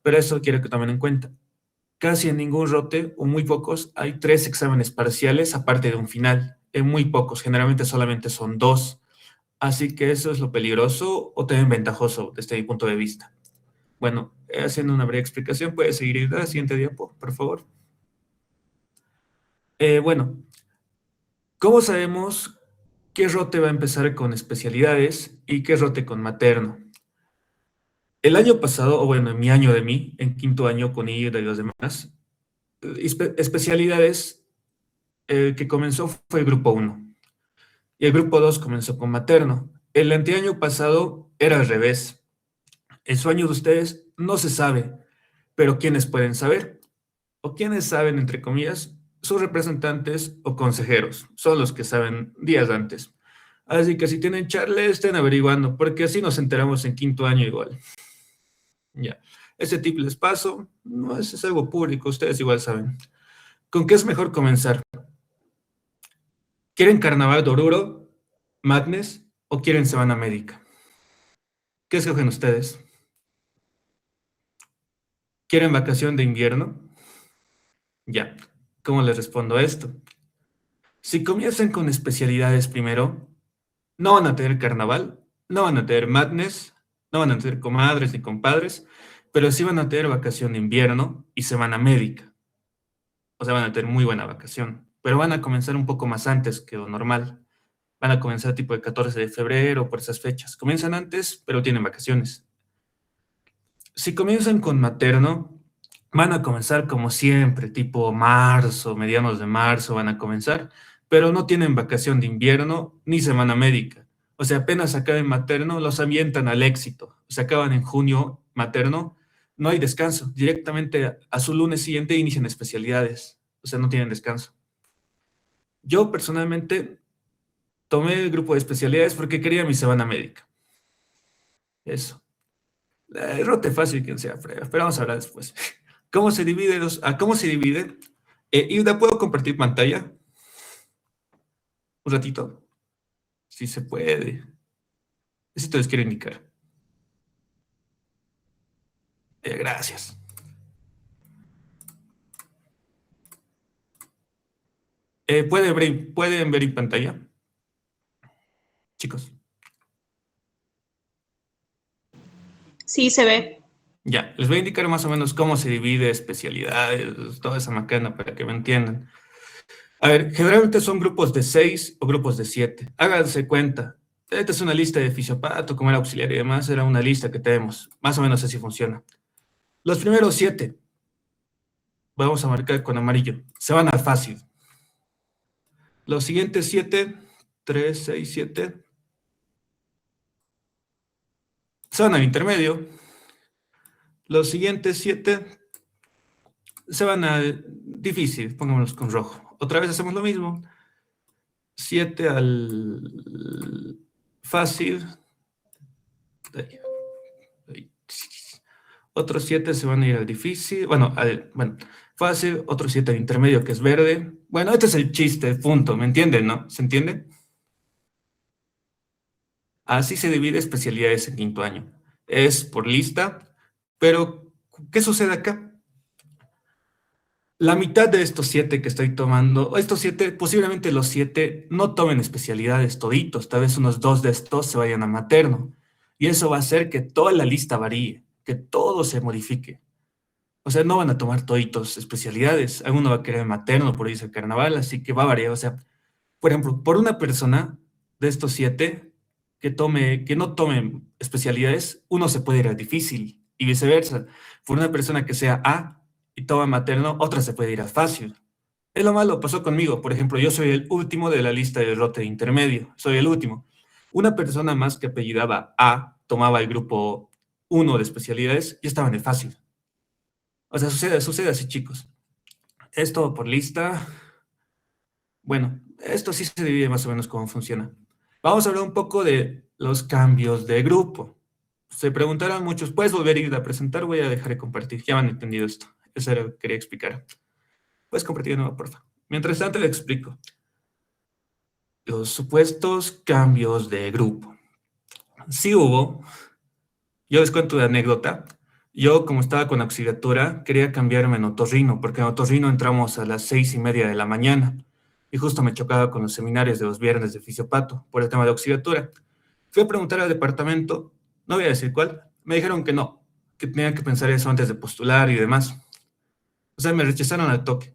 Pero eso quiero que tomen en cuenta. Casi en ningún rote, o muy pocos, hay 3 exámenes parciales aparte de un final. En muy pocos, generalmente solamente son 2. Así que eso es lo peligroso o también ventajoso desde mi punto de vista. Bueno, haciendo una breve explicación, puede seguir la siguiente diapo, por favor. Bueno, ¿cómo sabemos qué rote va a empezar con especialidades y qué rote con materno? El año pasado, o bueno, en mi año de mí, en quinto año con ella y los demás, especialidades que comenzó fue el grupo 1. Y el grupo 2 comenzó con materno. El anteaño pasado era al revés. El sueño de ustedes no se sabe, pero ¿quiénes pueden saber? O quienes saben, entre comillas, sus representantes o consejeros. Son los que saben días antes. Así que si tienen charla, estén averiguando, porque así nos enteramos en quinto año igual. Ya. Ese tip les paso. No, es algo público, ustedes igual saben. ¿Con qué es mejor comenzar? ¿Quieren Carnaval de Oruro, Madness o quieren Semana Médica? ¿Qué escogen ustedes? ¿Quieren vacación de invierno? Ya. ¿Cómo les respondo a esto? Si comienzan con especialidades primero, no van a tener carnaval, no van a tener madness, no van a tener comadres ni compadres, pero sí van a tener vacación de invierno y semana médica. O sea, van a tener muy buena vacación, pero van a comenzar un poco más antes que lo normal. Van a comenzar tipo el 14 de febrero, por esas fechas. Comienzan antes, pero tienen vacaciones. Si comienzan con materno, van a comenzar como siempre, tipo marzo, medianos de marzo van a comenzar, pero no tienen vacación de invierno ni semana médica. O sea, apenas acaben materno, los ambientan al éxito. O sea, acaban en junio materno, no hay descanso. Directamente a su lunes siguiente inician especialidades. O sea, no tienen descanso. Yo personalmente tomé el grupo de especialidades porque quería mi semana médica. Eso. Rote fácil quien sea, frega, pero vamos a hablar después. ¿Cómo se divide cómo se divide? Hilda, ¿puedo compartir pantalla? Un ratito. Si se puede. Esto les quiero indicar. Gracias. ¿Pueden ver en pantalla? Chicos. Sí, se ve. Ya, les voy a indicar más o menos cómo se divide especialidades, toda esa macana para que me entiendan. A ver, generalmente son grupos de 6 o grupos de 7. Háganse cuenta. Esta es una lista de fisiopato, como era auxiliar y demás, era una lista que tenemos. Más o menos así funciona. Los primeros 7, vamos a marcar con amarillo, se van al fácil. Los siguientes 7, 3, 6, 7, se van al intermedio. Los siguientes 7 se van al difícil, pongámoslos con rojo. Otra vez hacemos lo mismo. 7 al fácil. Otros 7 se van a ir al difícil. Bueno, fácil. Otros 7 al intermedio, que es verde. Bueno, este es el chiste, punto. ¿Me entienden, no? ¿Se entiende? Así se divide especialidades en quinto año. Es por lista, pero ¿qué sucede acá? La mitad de estos 7 que estoy tomando, estos 7, posiblemente los 7 no tomen especialidades toditos, tal vez unos 2 de estos se vayan a materno. Y eso va a hacer que toda la lista varíe, que todo se modifique. O sea, no van a tomar toditos especialidades. Alguno va a querer materno por irse al carnaval, así que va a variar. O sea, por ejemplo, por una persona de estos 7 que no tome especialidades, uno se puede ir al difícil y viceversa. Por una persona que sea A y toma materno, otra se puede ir a fácil. Es lo malo, pasó conmigo. Por ejemplo, yo soy el último de la lista de rote intermedio. Soy el último. Una persona más que apellidaba A tomaba el grupo 1 de especialidades y estaba en el fácil. O sea, sucede así, chicos. Esto por lista. Bueno, esto sí se divide más o menos cómo funciona. Vamos a hablar un poco de los cambios de grupo. Se preguntarán muchos, ¿puedes volver a ir a presentar? Voy a dejar de compartir. Ya han entendido esto. Eso era lo que quería explicar. Puedes compartir de nuevo, por favor. Mientras tanto, le explico. Los supuestos cambios de grupo. Sí hubo. Yo les cuento de anécdota. Yo, como estaba con auxiliatura, quería cambiarme en otorrino, porque en otorrino entramos a las 6:30 de la mañana. Y justo me chocaba con los seminarios de los viernes de fisiopato por el tema de auxiliatura. Fui a preguntar al departamento, no voy a decir cuál, me dijeron que no, que tenía que pensar eso antes de postular y demás. O sea, me rechazaron al toque.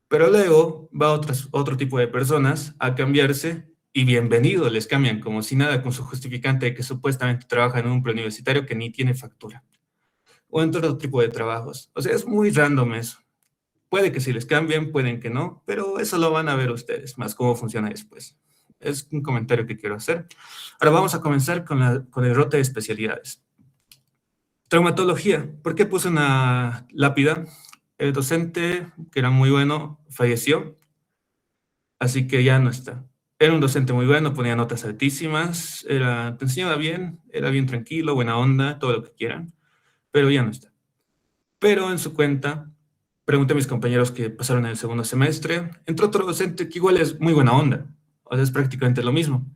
Pero luego va otro tipo de personas a cambiarse y bienvenido, les cambian como si nada con su justificante de que supuestamente trabajan en un preuniversitario que ni tiene factura. O en todo tipo de trabajos. O sea, es muy random eso. Puede que sí les cambien, pueden que no, pero eso lo van a ver ustedes, más cómo funciona después. Es un comentario que quiero hacer. Ahora vamos a comenzar con el rote de especialidades. Traumatología. ¿Por qué puse una lápida? El docente, que era muy bueno, falleció, así que ya no está. Era un docente muy bueno, ponía notas altísimas, te enseñaba bien, era bien tranquilo, buena onda, todo lo que quieran, pero ya no está. Pero en su cuenta, pregunté a mis compañeros que pasaron en el segundo semestre, entró otro docente que igual es muy buena onda, o sea, es prácticamente lo mismo.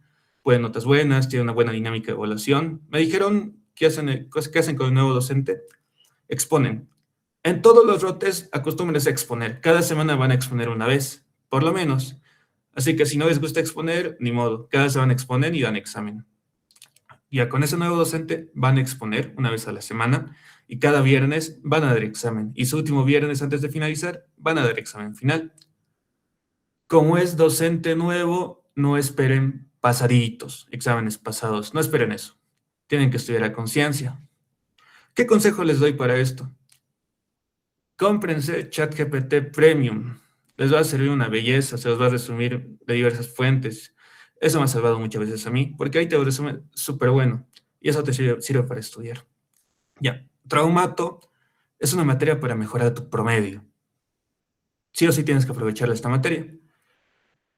Puede notas buenas, tiene una buena dinámica de evaluación. Me dijeron que hacen con el nuevo docente, exponen. En todos los rotes acostúmbrense a exponer. Cada semana van a exponer una vez, por lo menos. Así que si no les gusta exponer, ni modo. Cada semana exponen y dan examen. Ya con ese nuevo docente van a exponer una vez a la semana y cada viernes van a dar examen. Y su último viernes antes de finalizar van a dar examen final. Como es docente nuevo, no esperen pasaditos, exámenes pasados. No esperen eso. Tienen que estudiar a conciencia. ¿Qué consejo les doy para esto? Cómprense ChatGPT Premium. Les va a servir una belleza, se los va a resumir de diversas fuentes. Eso me ha salvado muchas veces a mí, porque ahí te lo resume súper bueno. Y eso te sirve para estudiar. Ya, traumato es una materia para mejorar tu promedio. Sí o sí tienes que aprovechar esta materia.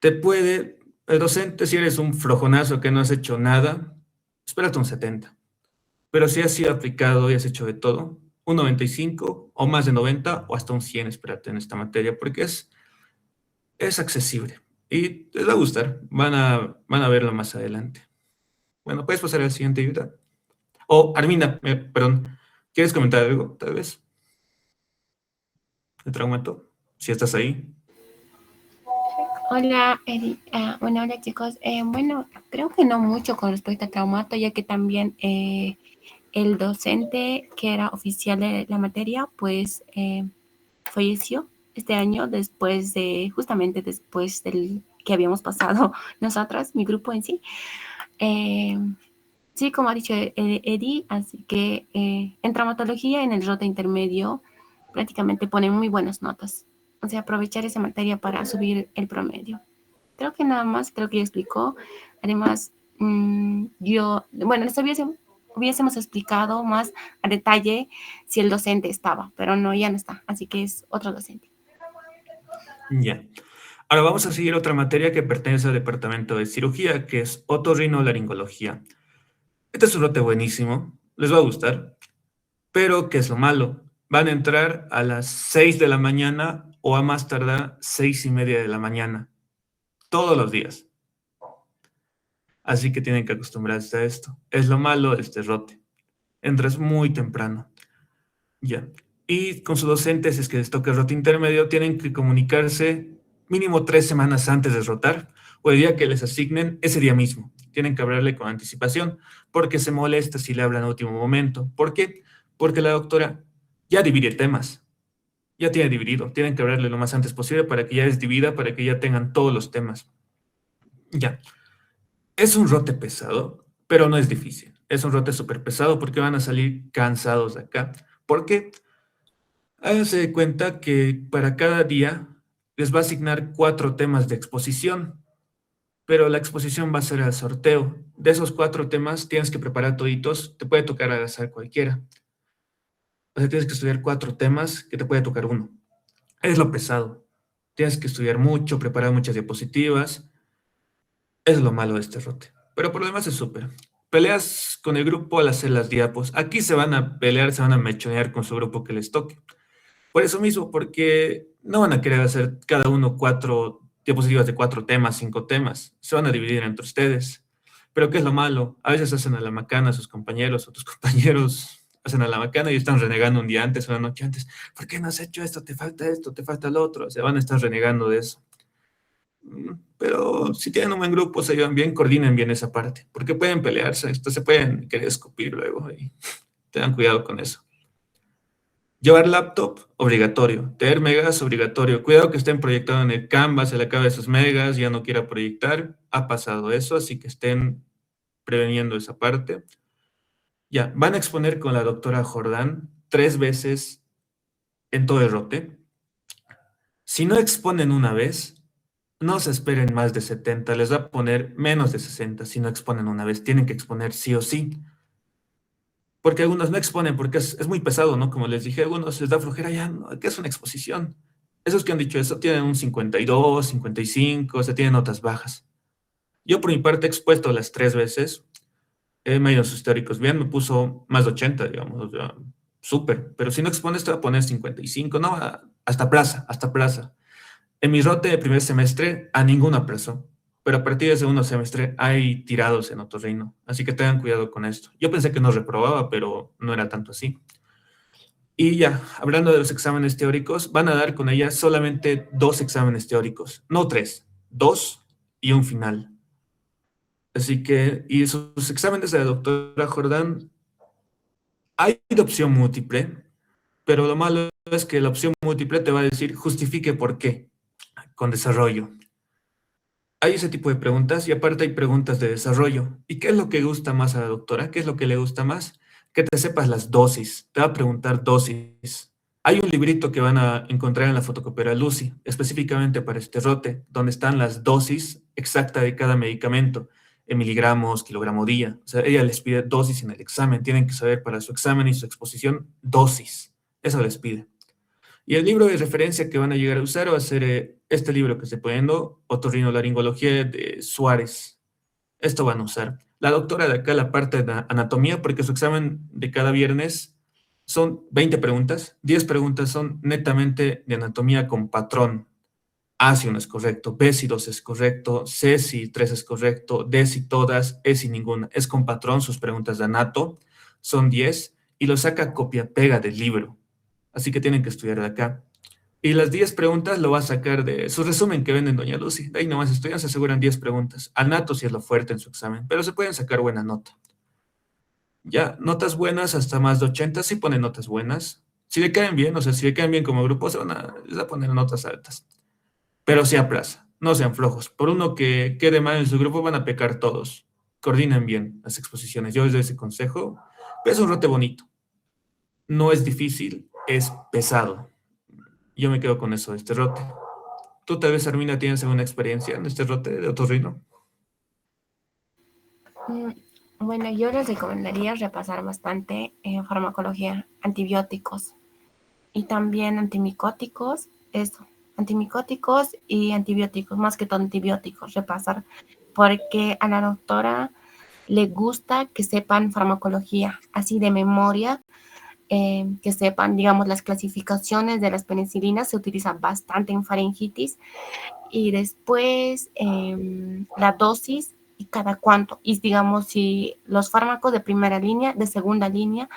El docente, si eres un flojonazo que no has hecho nada, espérate un 70. Pero si has sido aplicado y has hecho de todo, un 95 o más de 90 o hasta un 100, espérate en esta materia, porque es accesible y les va a gustar. Van a verlo más adelante. Bueno, puedes pasar al siguiente, Yuta. Arminda, perdón, ¿quieres comentar algo, tal vez? ¿De traumato? Si estás ahí. Hola, bueno, hola chicos. Bueno, creo que no mucho con respecto a traumato, ya que también el docente que era oficial de la materia, pues falleció este año justamente después del que habíamos pasado nosotras, mi grupo en sí. Sí, como ha dicho Eddie, así que en traumatología, en el rote intermedio, prácticamente ponen muy buenas notas. O sea, aprovechar esa materia para subir el promedio. Creo que nada más, creo que ya explicó. Además, les hubiésemos explicado más a detalle si el docente estaba, pero no, ya no está. Así que es otro docente. Ya. Ahora vamos a seguir otra materia que pertenece al departamento de cirugía, que es otorrinolaringología. Este es un rote buenísimo, les va a gustar, pero ¿qué es lo malo? Van a entrar a las 6 de la mañana o a más tardar 6:30 de la mañana, todos los días. Así que tienen que acostumbrarse a esto. Es lo malo de este rote. Entras muy temprano. Ya. Y con sus docentes, si es que les toca el rote intermedio, tienen que comunicarse mínimo 3 semanas antes de rotar o el día que les asignen, ese día mismo. Tienen que hablarle con anticipación porque se molesta si le hablan a último momento. ¿Por qué? Porque la doctora ya divide temas. Ya tiene dividido. Tienen que hablarle lo más antes posible para que ya les divida, para que ya tengan todos los temas. Ya. Es un rote pesado, pero no es difícil. Es un rote súper pesado porque van a salir cansados de acá. ¿Por qué? Háganse de cuenta que para cada día les va a asignar 4 temas de exposición, pero la exposición va a ser al sorteo. De esos 4 temas tienes que preparar toditos, te puede tocar al azar cualquiera. O sea, tienes que estudiar 4 temas que te puede tocar uno. Es lo pesado. Tienes que estudiar mucho, preparar muchas diapositivas. Es lo malo de este rote. Pero por lo demás es súper. Peleas con el grupo al hacer las diapos. Aquí se van a pelear, se van a mechonear con su grupo que les toque. Por eso mismo, porque no van a querer hacer cada uno 4 diapositivas de 4 temas, 5 temas. Se van a dividir entre ustedes. Pero ¿qué es lo malo? A veces hacen a la macana a sus compañeros, o tus compañeros hacen a la macana y están renegando un día antes, una noche antes. ¿Por qué no has hecho esto? Te falta lo otro. Se van a estar renegando de eso. Pero si tienen un buen grupo, se llevan bien, coordinen bien esa parte. Porque pueden pelearse, esto se pueden querer escupir luego. Y tengan cuidado con eso. Llevar laptop, obligatorio. Tener megas, obligatorio. Cuidado que estén proyectando en el Canva, se le acabe sus megas, ya no quiera proyectar. Ha pasado eso, así que estén preveniendo esa parte. Ya, van a exponer con la doctora Jordán 3 veces en todo el rote. Si no exponen una vez, no se esperen más de 70, les va a poner menos de 60 si no exponen una vez, tienen que exponer sí o sí. Porque algunos no exponen porque es muy pesado, ¿no? Como les dije, a algunos les da flojera ya, ¿no? ¿Qué es una exposición? Esos que han dicho eso tienen un 52, 55, o sea, tienen notas bajas. Yo por mi parte he expuesto las 3 veces, he medido sus teóricos bien, me puso más de 80, digamos, o sea, súper. Pero si no expones te va a poner 55, no, hasta plaza, hasta plaza. En mi rote de primer semestre a ninguno aplazó, pero a partir del segundo semestre hay tirados en otorrino, así que tengan cuidado con esto. Yo pensé que no reprobaba, pero no era tanto así. Y ya, hablando de los exámenes teóricos, van a dar con ella solamente 2 exámenes teóricos, no 3, 2 y un final. Así que, y sus exámenes de la doctora Jordán, hay de opción múltiple, pero lo malo es que la opción múltiple te va a decir justifique por qué, con desarrollo. Hay ese tipo de preguntas y aparte hay preguntas de desarrollo. ¿Y qué es lo que gusta más a la doctora? ¿Qué es lo que le gusta más? Que te sepas las dosis. Te va a preguntar dosis. Hay un librito que van a encontrar en la fotocopiadora Lucy, específicamente para este rote, donde están las dosis exacta de cada medicamento, en miligramos, kilogramo día. O sea, ella les pide dosis en el examen. Tienen que saber para su examen y su exposición dosis. Eso les pide. Y el libro de referencia que van a llegar a usar va a ser este libro que estoy poniendo, Otorrinolaringología de Suárez. Esto van a usar. La doctora de acá, la parte de anatomía, porque su examen de cada viernes son 20 preguntas. 10 preguntas son netamente de anatomía con patrón. A si uno es correcto, B si dos es correcto, C si tres es correcto, D si todas, E si ninguna. Es con patrón sus preguntas de anato. Son 10 y lo saca copia-pega del libro. Así que tienen que estudiar de acá. Y las 10 preguntas lo va a sacar de su resumen que ven en Doña Lucy. De ahí nomás estudian, se aseguran 10 preguntas. Anato sí es lo fuerte en su examen, pero se pueden sacar buena nota. Ya, notas buenas hasta más de 80, sí ponen notas buenas. Si le caen bien, o sea, si le caen bien como grupo, les va a poner notas altas. Pero sí aplaza, no sean flojos. Por uno que quede mal en su grupo van a pecar todos. Coordinen bien las exposiciones. Yo les doy ese consejo. Pero es un rote bonito. No es difícil, es pesado. Yo me quedo con eso de este rote. Tú tal vez, Armina, tienes alguna experiencia en este rote de otorrino. Mm, Bueno, yo les recomendaría repasar bastante farmacología, antibióticos y también antimicóticos, eso, antimicóticos y antibióticos, más que todo antibióticos, repasar, porque a la doctora le gusta que sepan farmacología, así de memoria, que sepan, digamos, las clasificaciones de las penicilinas, se utilizan bastante en faringitis, y después la dosis y cada cuánto, y digamos, si los fármacos de primera línea, de segunda línea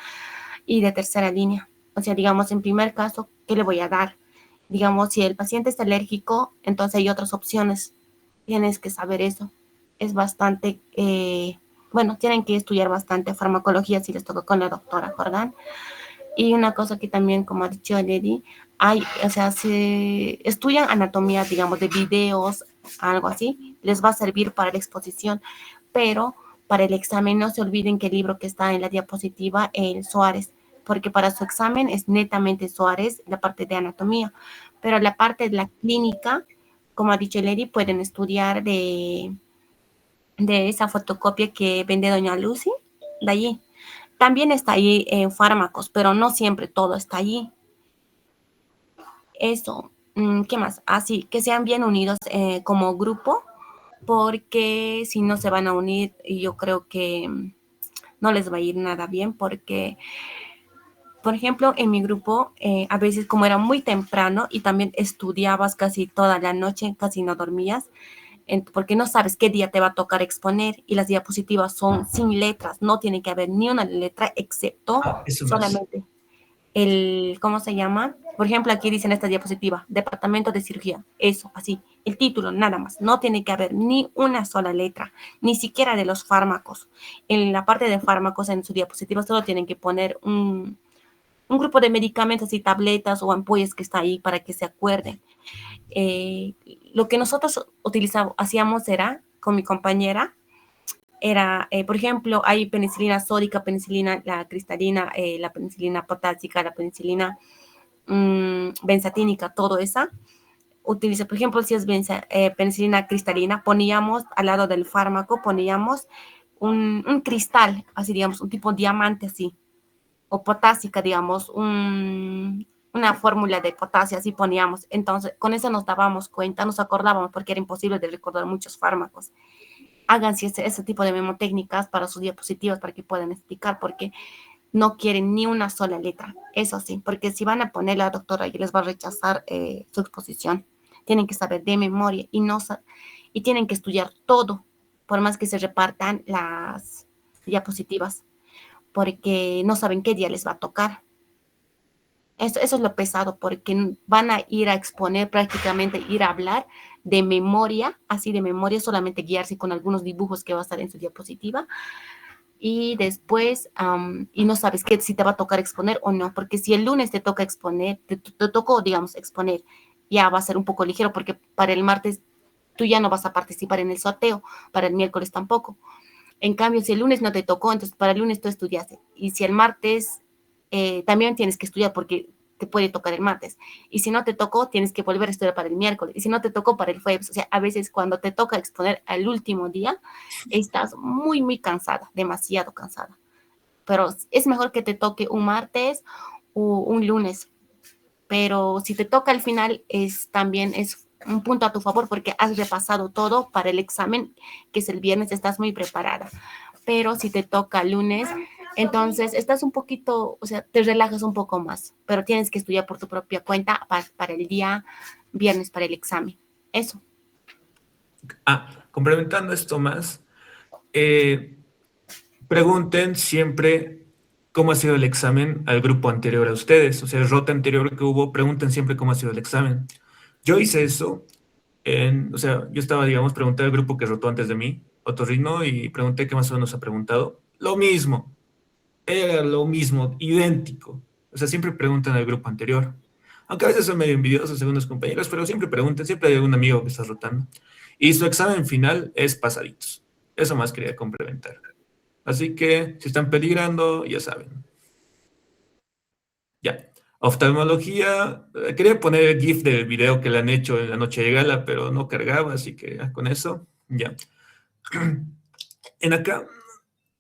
y de tercera línea. O sea, digamos, en primer caso, ¿qué le voy a dar? Digamos, si el paciente es alérgico, entonces hay otras opciones. Tienes que saber eso. Es bastante, bueno, tienen que estudiar bastante farmacología si les toca con la doctora Jordán. Y una cosa que también, como ha dicho Lady, hay, o sea, se estudian anatomía, digamos, de videos, algo así, les va a servir para la exposición, pero para el examen no se olviden que el libro que está en la diapositiva, el Suárez, porque para su examen es netamente Suárez, la parte de anatomía, pero la parte de la clínica, como ha dicho Lady, pueden estudiar de esa fotocopia que vende Doña Lucy, de allí. También está ahí fármacos, pero no siempre todo está allí. Eso, ¿qué más? Así, que sean bien unidos como grupo, porque si no se van a unir, yo creo que no les va a ir nada bien, porque, por ejemplo, en mi grupo, a veces como era muy temprano y también estudiabas casi toda la noche, casi no dormías, porque no sabes qué día te va a tocar exponer y las diapositivas son sin letras, no tiene que haber ni una letra excepto Eso más. solamente ¿cómo se llama? Por ejemplo, aquí dice en esta diapositiva, Departamento de Cirugía, eso, así, el título, nada más, no tiene que haber ni una sola letra, ni siquiera de los fármacos. En la parte de fármacos, en su diapositiva, solo tienen que poner un grupo de medicamentos y tabletas o ampollas que está ahí para que se acuerden. Eh, lo que nosotros hacíamos era, con mi compañera, era, por ejemplo, hay penicilina sódica, penicilina, la cristalina, la penicilina potásica, la penicilina benzatínica, todo esa. utiliza, por ejemplo, si es penicilina cristalina, poníamos al lado del fármaco, poníamos un cristal, así digamos, un tipo diamante así, o potásica, digamos, una fórmula de potasio, así poníamos. Entonces, con eso nos dábamos cuenta, nos acordábamos, porque era imposible de recordar muchos fármacos. Háganse ese tipo de memotécnicas para sus diapositivas, para que puedan explicar, porque no quieren ni una sola letra, eso sí, porque si van a poner la doctora y les va a rechazar su exposición, tienen que saber de memoria y tienen que estudiar todo, por más que se repartan las diapositivas, porque no saben qué día les va a tocar. Eso es lo pesado, porque van a ir a exponer prácticamente, ir a hablar de memoria, así de memoria, solamente guiarse con algunos dibujos que va a estar en su diapositiva, y después, y no sabes si te va a tocar exponer o no, porque si el lunes te toca exponer, te tocó, digamos, exponer, ya va a ser un poco ligero, porque para el martes tú ya no vas a participar en el sorteo, para el miércoles tampoco. En cambio, si el lunes no te tocó, entonces para el lunes tú estudiaste, y si el martes también tienes que estudiar, porque te puede tocar el martes, y si no te tocó, tienes que volver a estudiar para el miércoles, y si no te tocó para el jueves, o sea, a veces cuando te toca exponer al último día, estás muy, muy cansada, demasiado cansada, pero es mejor que te toque un martes o un lunes, pero si te toca al final, también es un punto a tu favor, porque has repasado todo para el examen, que es el viernes, estás muy preparada, pero si te toca lunes, entonces estás un poquito, o sea, te relajas un poco más, pero tienes que estudiar por tu propia cuenta para el día viernes, para el examen. Eso. Complementando esto más, pregunten siempre cómo ha sido el examen al grupo anterior a ustedes, o sea, el ROT anterior que hubo, pregunten siempre cómo ha sido el examen. Yo hice eso, o sea, yo estaba, digamos, pregunté al grupo que rotó antes de mí, otorrino, y pregunté qué más o menos ha preguntado. Lo mismo, era lo mismo, idéntico. O sea, siempre preguntan al grupo anterior. Aunque a veces son medio envidiosos según los compañeros, pero siempre preguntan, siempre hay un amigo que está rotando. Y su examen final es pasaditos. Eso más quería complementar. Así que, si están peligrando, ya saben. Ya. Oftalmología, quería poner el GIF del video que le han hecho en la noche de gala, pero no cargaba, así que con eso, ya. En acá,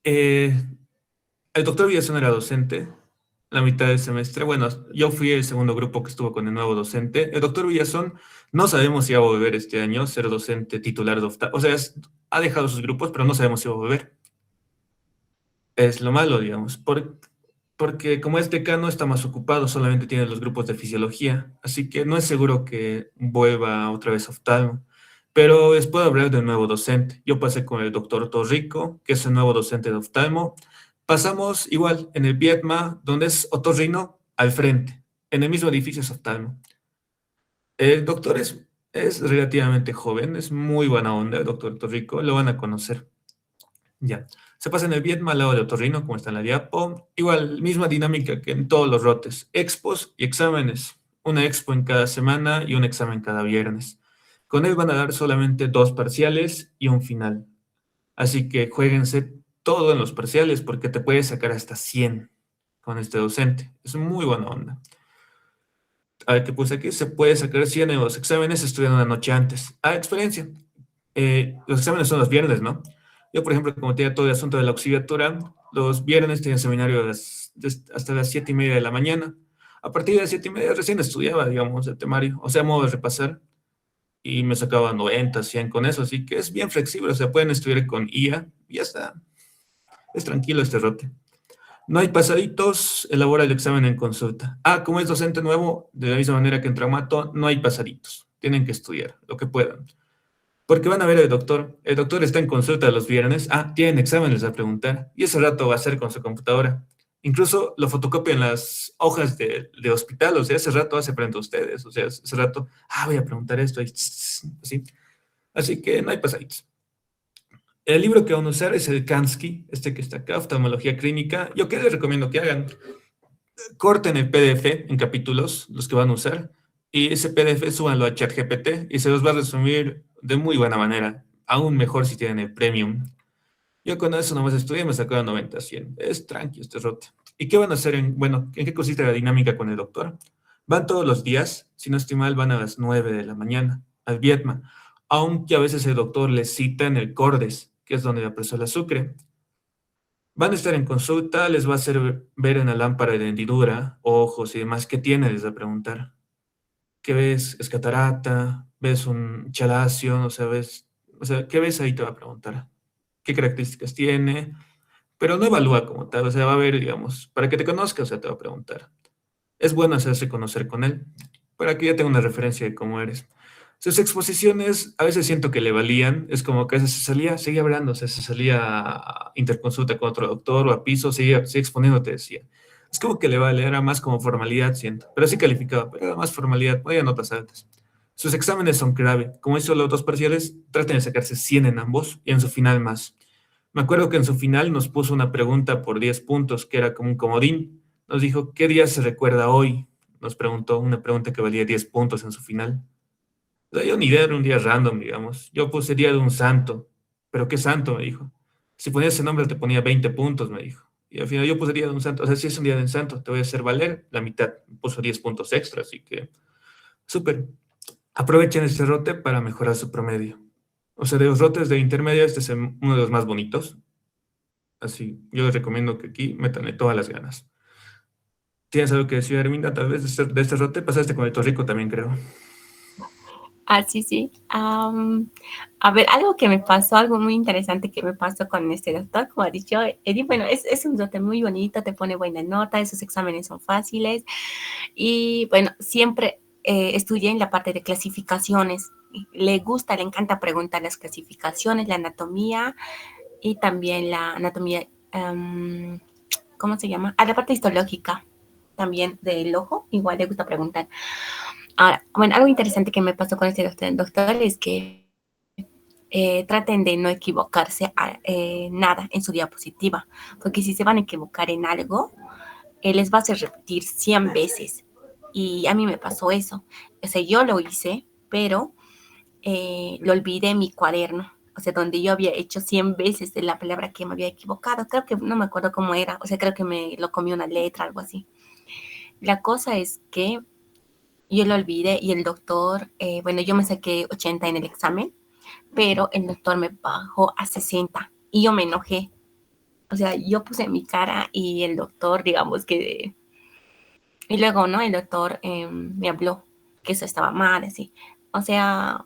el doctor Villazón era docente la mitad del semestre. Bueno, yo fui el segundo grupo que estuvo con el nuevo docente. El doctor Villazón, no sabemos si va a volver este año, ser docente titular de oftalmología. O sea, ha dejado sus grupos, pero no sabemos si va a volver. Es lo malo, digamos, porque como es decano está más ocupado, solamente tiene los grupos de fisiología, así que no es seguro que vuelva otra vez a oftalmo. Pero les puedo hablar del nuevo docente. Yo pasé con el doctor Torrico, que es el nuevo docente de oftalmo. Pasamos igual en el Vietma, donde es otorrino, al frente. En el mismo edificio es oftalmo. El doctor es relativamente joven, es muy buena onda, el doctor Torrico, lo van a conocer. Ya. Se pasa en el Vietma al lado de otorrino, como está en la diapo. Igual, misma dinámica que en todos los rotes. Expos y exámenes. Una expo en cada semana y un examen cada viernes. Con él van a dar solamente 2 parciales y un final. Así que juéguense todo en los parciales porque te puedes sacar hasta 100 con este docente. Es muy buena onda. A ver qué puse aquí. Se puede sacar 100 en los exámenes estudiando una noche antes. Experiencia. Los exámenes son los viernes, ¿no? Yo, por ejemplo, como tenía todo el asunto de la auxiliatura, los viernes tenía seminario hasta las 7:30 de la mañana. A partir de las 7:30 recién estudiaba, digamos, el temario. O sea, modo de repasar. Y me sacaba 90, 100 con eso. Así que es bien flexible. O sea, pueden estudiar con IA y ya está. Es tranquilo este rote. No hay pasaditos, elabora el examen en consulta. Como es docente nuevo, de la misma manera que en traumato, no hay pasaditos. Tienen que estudiar lo que puedan. Porque van a ver al doctor. El doctor está en consulta los viernes. Tienen exámenes a preguntar. Y ese rato va a hacer con su computadora. Incluso lo fotocopian las hojas de hospital. O sea, ese rato hace frente a ustedes. O sea, ese rato, voy a preguntar esto. Así. Así que no hay pasaditos. El libro que van a usar es el Kansky, este que está acá, Oftalmología Clínica. Yo qué les recomiendo que hagan. Corten el PDF en capítulos, los que van a usar. Y ese PDF súbanlo a ChatGPT y se los va a resumir de muy buena manera. Aún mejor si tienen el Premium. Yo con eso nomás estudié y me sacaba 90, 100. Es tranqui este rote. ¿Y qué van a hacer ¿en qué consiste la dinámica con el doctor? Van todos los días, si no estoy mal, van a las 9 de la mañana al Vietma, aunque a veces el doctor les cita en el Cordes, que es donde apresó el azúcar. Van a estar en consulta, les va a hacer ver en la lámpara de hendidura, ojos y demás, ¿qué tiene? Les va a preguntar. ¿Qué ves? ¿Es catarata? ¿Ves un chalacio? O sea, ¿qué ves ahí? Te va a preguntar. ¿Qué características tiene? Pero no evalúa como tal, o sea, va a ver, digamos, para que te conozca, o sea, te va a preguntar. Es bueno hacerse conocer con él, para que ya tenga una referencia de cómo eres. Sus exposiciones a veces siento que le valían, es como que a veces seguía hablando, o sea, se salía a interconsulta con otro doctor o a piso, seguía exponiendo, te decía. Es como que le vale, era más como formalidad, siento, pero sí calificaba, pero era más formalidad, no había notas altas. Sus exámenes son clave, como hizo los dos parciales, traten de sacarse 100 en ambos y en su final más. Me acuerdo que en su final nos puso una pregunta por 10 puntos, que era como un comodín. Nos dijo, ¿qué día se recuerda hoy? Nos preguntó una pregunta que valía 10 puntos en su final. O sea, yo ni idea, era un día random, digamos. Yo puse día de un santo. ¿Pero qué santo? Me dijo. Si ponías ese nombre te ponía 20 puntos, me dijo. Y al final yo puse día de un santo. O sea, si es un día de un santo, te voy a hacer valer la mitad. Puso 10 puntos extra, así que súper. Aprovechen este rote para mejorar su promedio. O sea, de los rotes de intermedia, este es uno de los más bonitos. Así, yo les recomiendo que aquí metanle todas las ganas. ¿Tienes algo que decir, Herminda? Tal vez de este rote pasaste con el Torrico también, creo. Ah, sí, sí. A ver, algo que me pasó, algo muy interesante que me pasó con este doctor, como ha dicho Eddie, bueno, es un doctor muy bonito, te pone buena nota, esos exámenes son fáciles y bueno, siempre estudié en la parte de clasificaciones. Le gusta, le encanta preguntar las clasificaciones, la anatomía y también la anatomía, ¿cómo se llama? A la parte histológica también del ojo, igual le gusta preguntar. Ahora, bueno, algo interesante que me pasó con este doctor es que traten de no equivocarse nada en su diapositiva, porque si se van a equivocar en algo, les va a hacer repetir 100 veces. Y a mí me pasó eso. O sea, yo lo hice, pero lo olvidé en mi cuaderno. O sea, donde yo había hecho 100 veces de la palabra que me había equivocado. Creo que no me acuerdo cómo era. O sea, creo que me lo comí una letra, algo así. La cosa es que yo lo olvidé y el doctor, bueno, yo me saqué 80 en el examen, pero el doctor me bajó a 60 y yo me enojé. O sea, yo puse mi cara y el doctor, digamos que... Y luego, ¿no? El doctor me habló que eso estaba mal, así. O sea,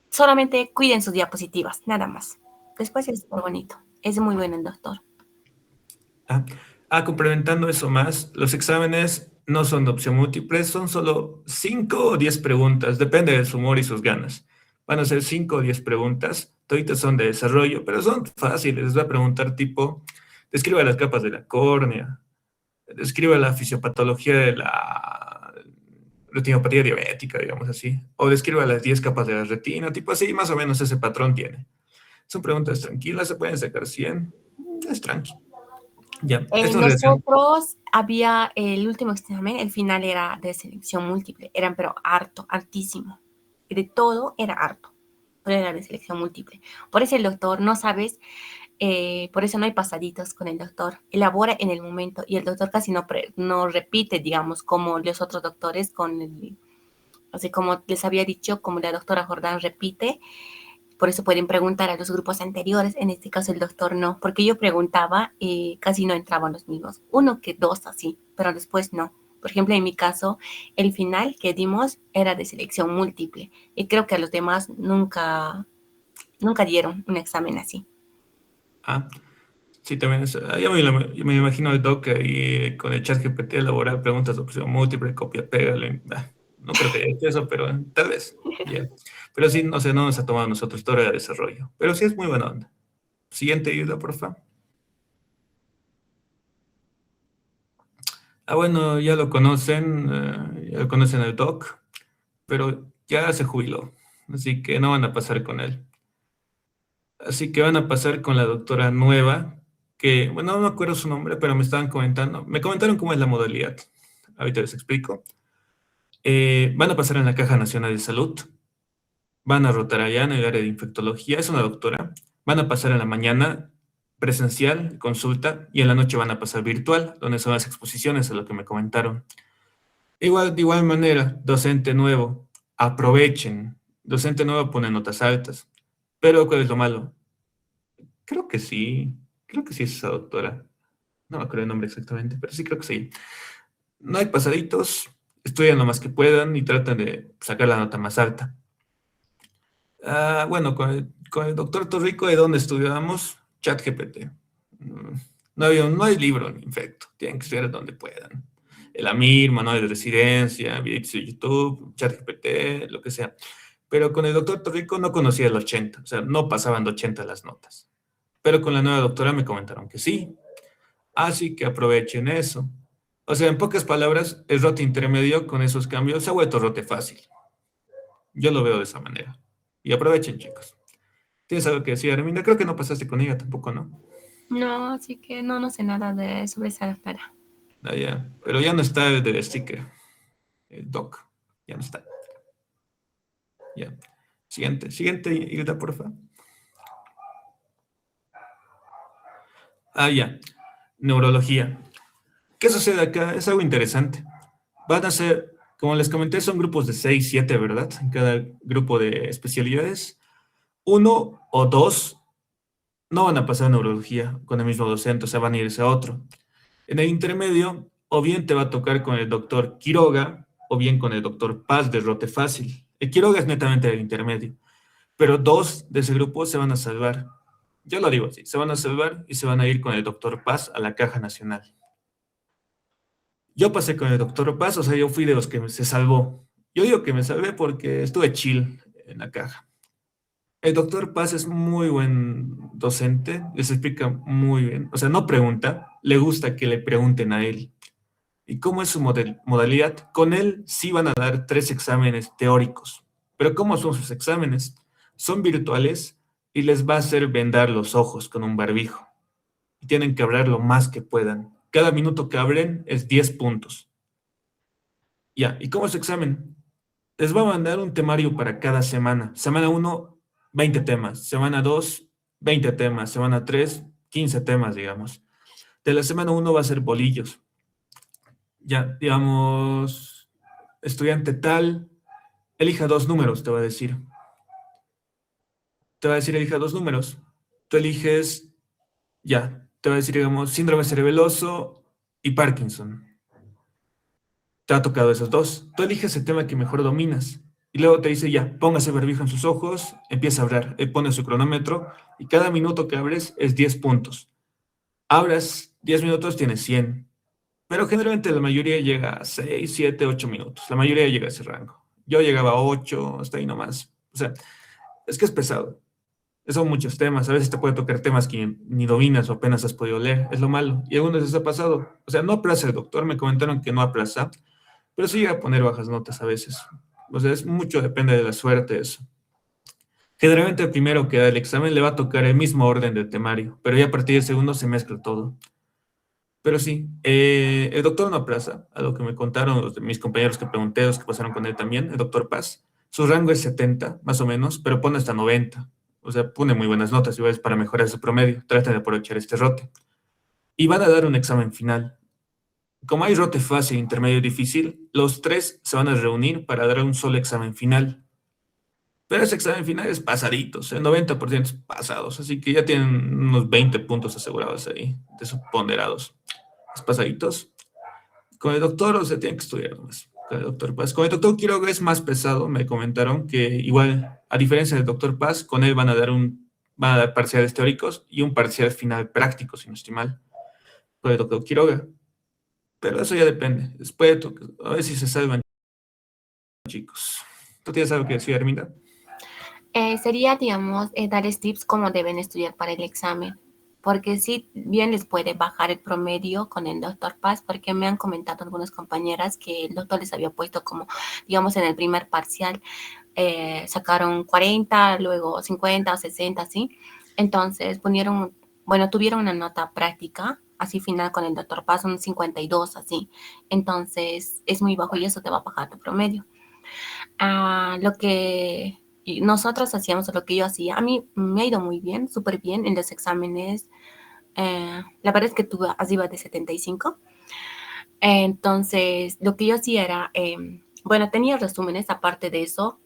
solamente cuiden sus diapositivas, nada más. Después es muy bonito. Es muy bueno el doctor. Complementando eso más, los exámenes no son de opción múltiple, son solo 5 o 10 preguntas, depende de su humor y sus ganas. Van a ser 5 o 10 preguntas, toditas son de desarrollo, pero son fáciles. Les va a preguntar tipo, describa las capas de la córnea, describa la fisiopatología de la retinopatía diabética, digamos así, o describa las 10 capas de la retina, tipo así, más o menos ese patrón tiene. Son preguntas tranquilas, se pueden sacar 100, es tranqui. Ya, esto en relación. Nosotros había el último examen, el final era de selección múltiple, eran pero hartísimo. De todo era harto, pero era de selección múltiple. Por eso el doctor, no sabes, por eso no hay pasaditos con el doctor. Elabora en el momento y el doctor casi no repite, digamos, como los otros doctores, así como les había dicho, como la doctora Jordán repite. Por eso pueden preguntar a los grupos anteriores. En este caso el doctor no, porque yo preguntaba y casi no entraban los mismos. 1 que 2 así, pero después no. Por ejemplo, en mi caso, el final que dimos era de selección múltiple. Y creo que a los demás nunca dieron un examen así. Sí, también es. Yo me imagino el doc ahí con el chat GPT elaborar preguntas de opción múltiple, copia, pégale. No creo que haya hecho eso, pero tal vez. Yeah. Pero sí, no sé, no nos ha tomado nosotros historia de desarrollo. Pero sí es muy buena onda. Siguiente ayuda, por favor. Bueno, ya lo conocen al doc, pero ya se jubiló, así que no van a pasar con él. Así que van a pasar con la doctora nueva, que, bueno, no me acuerdo su nombre, pero me comentaron cómo es la modalidad. Ahorita les explico. Van a pasar en la Caja Nacional de Salud, van a rotar allá en el área de infectología, es una doctora, van a pasar en la mañana presencial, consulta, y en la noche van a pasar virtual, donde son las exposiciones, a lo que me comentaron. Igual, de igual manera, docente nuevo, aprovechen. Docente nuevo pone notas altas. Pero, ¿cuál es lo malo? Creo que sí. Creo que sí es esa doctora. No me acuerdo el nombre exactamente, pero sí creo que sí. No hay pasaditos. Estudian lo más que puedan y tratan de sacar la nota más alta. Bueno, con el doctor Torrico, ¿de dónde estudiábamos? ChatGPT. No hay libro ni infecto. Tienen que estudiar donde puedan. El AMIR, manual de residencia, videos de YouTube, ChatGPT, lo que sea. Pero con el doctor Torrico no conocía el 80, o sea, no pasaban de 80 las notas. Pero con la nueva doctora me comentaron que sí. Así que aprovechen eso. O sea, en pocas palabras, el rote intermedio con esos cambios se ha vuelto rote fácil. Yo lo veo de esa manera. Y aprovechen, chicos. ¿Tienes algo que decir, Arminda? Creo que no pasaste con ella tampoco, ¿no? No, así que no sé nada sobre esa doctora. Ah, ya. Pero ya no está el del sticker. El doc. Ya no está. Ya. Siguiente, Hilda, porfa. Ya. Neurología. ¿Qué sucede acá? Es algo interesante. Van a ser, como les comenté, son grupos de 6, 7, ¿verdad? En cada grupo de especialidades. Uno o dos no van a pasar neurología con el mismo docente, o sea, van a irse a otro. En el intermedio, o bien te va a tocar con el doctor Quiroga, o bien con el doctor Paz de rote fácil. El Quiroga es netamente del intermedio, pero dos de ese grupo se van a salvar. Yo lo digo así, se van a salvar y se van a ir con el doctor Paz a la Caja Nacional. Yo pasé con el doctor Paz, o sea, yo fui de los que se salvó. Yo digo que me salvé porque estuve chill en la caja. El doctor Paz es muy buen docente, les explica muy bien. O sea, no pregunta, le gusta que le pregunten a él. ¿Y cómo es su modalidad? Con él sí van a dar 3 exámenes teóricos. Pero ¿cómo son sus exámenes? Son virtuales y les va a hacer vendar los ojos con un barbijo. Y tienen que hablar lo más que puedan. Cada minuto que abren es 10 puntos. Ya, ¿y cómo es su examen? Les va a mandar un temario para cada semana. Semana 1, 20 temas. Semana 2, 20 temas. Semana 3, 15 temas, digamos. De la semana 1 va a ser bolillos. Ya, digamos, estudiante tal, elija 2 números, te va a decir. Te va a decir, elija 2 números. Tú eliges, ya, te va a decir, digamos, síndrome cerebeloso y Parkinson. Te ha tocado esos dos. Tú eliges el tema que mejor dominas. Y luego te dice, ya, póngase barbijo en sus ojos, empieza a hablar. Él pone su cronómetro y cada minuto que abres es 10 puntos. Abras 10 minutos, tienes 100. Pero generalmente la mayoría llega a 6, 7, 8 minutos. La mayoría llega a ese rango. Yo llegaba a 8, hasta ahí nomás. O sea, es que es pesado. Son muchos temas. A veces te puede tocar temas que ni dominas o apenas has podido leer. Es lo malo. Y algunas veces ha pasado. O sea, no aplaza el doctor. Me comentaron que no aplaza. Pero sí llega a poner bajas notas a veces. O sea, es mucho, depende de la suerte eso. Generalmente el primero que da el examen le va a tocar el mismo orden del temario, pero ya a partir del segundo se mezcla todo. Pero sí, el doctor no aplaza, a lo que me contaron mis compañeros que pregunté, los que pasaron con él también, el doctor Paz. Su rango es 70, más o menos, pero pone hasta 90. O sea, pone muy buenas notas, igual es para mejorar su promedio. Trata de aprovechar este rote. Y van a dar un examen final. Como hay rote fácil, intermedio y difícil, los 3 se van a reunir para dar un solo examen final. Pero ese examen final es pasaditos, el 90% es pasados, así que ya tienen unos 20 puntos asegurados ahí, de sus ponderados. Es pasaditos. Con el doctor, o sea, tienen que estudiar más. Con el doctor Paz. Con el doctor Quiroga es más pesado, me comentaron que igual, a diferencia del doctor Paz, con él van a dar parciales teóricos y un parcial final práctico, si no estoy mal. Con el doctor Quiroga. Pero eso ya depende. Después, a ver si se salvan, chicos. ¿Tú tienes algo que decir, Arminda? Sería, digamos, darles tips cómo deben estudiar para el examen. Porque sí, bien les puede bajar el promedio con el doctor Paz, porque me han comentado algunas compañeras que el doctor les había puesto como, digamos, en el primer parcial, sacaron 40, luego 50 o 60, ¿sí? Entonces tuvieron una nota práctica, así final con el doctor Paz, un 52, así. Entonces, es muy bajo y eso te va a bajar tu promedio. Lo que nosotros hacíamos, lo que yo hacía, a mí me ha ido muy bien, súper bien en los exámenes. La verdad es que tuve arriba de 75. Entonces, lo que yo hacía era, bueno, tenía resúmenes, aparte de eso,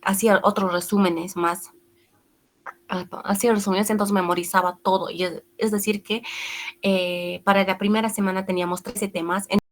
hacía otros resúmenes más. Hacía resúmenes, entonces memorizaba todo. Y es decir que para la primera semana teníamos 13 temas.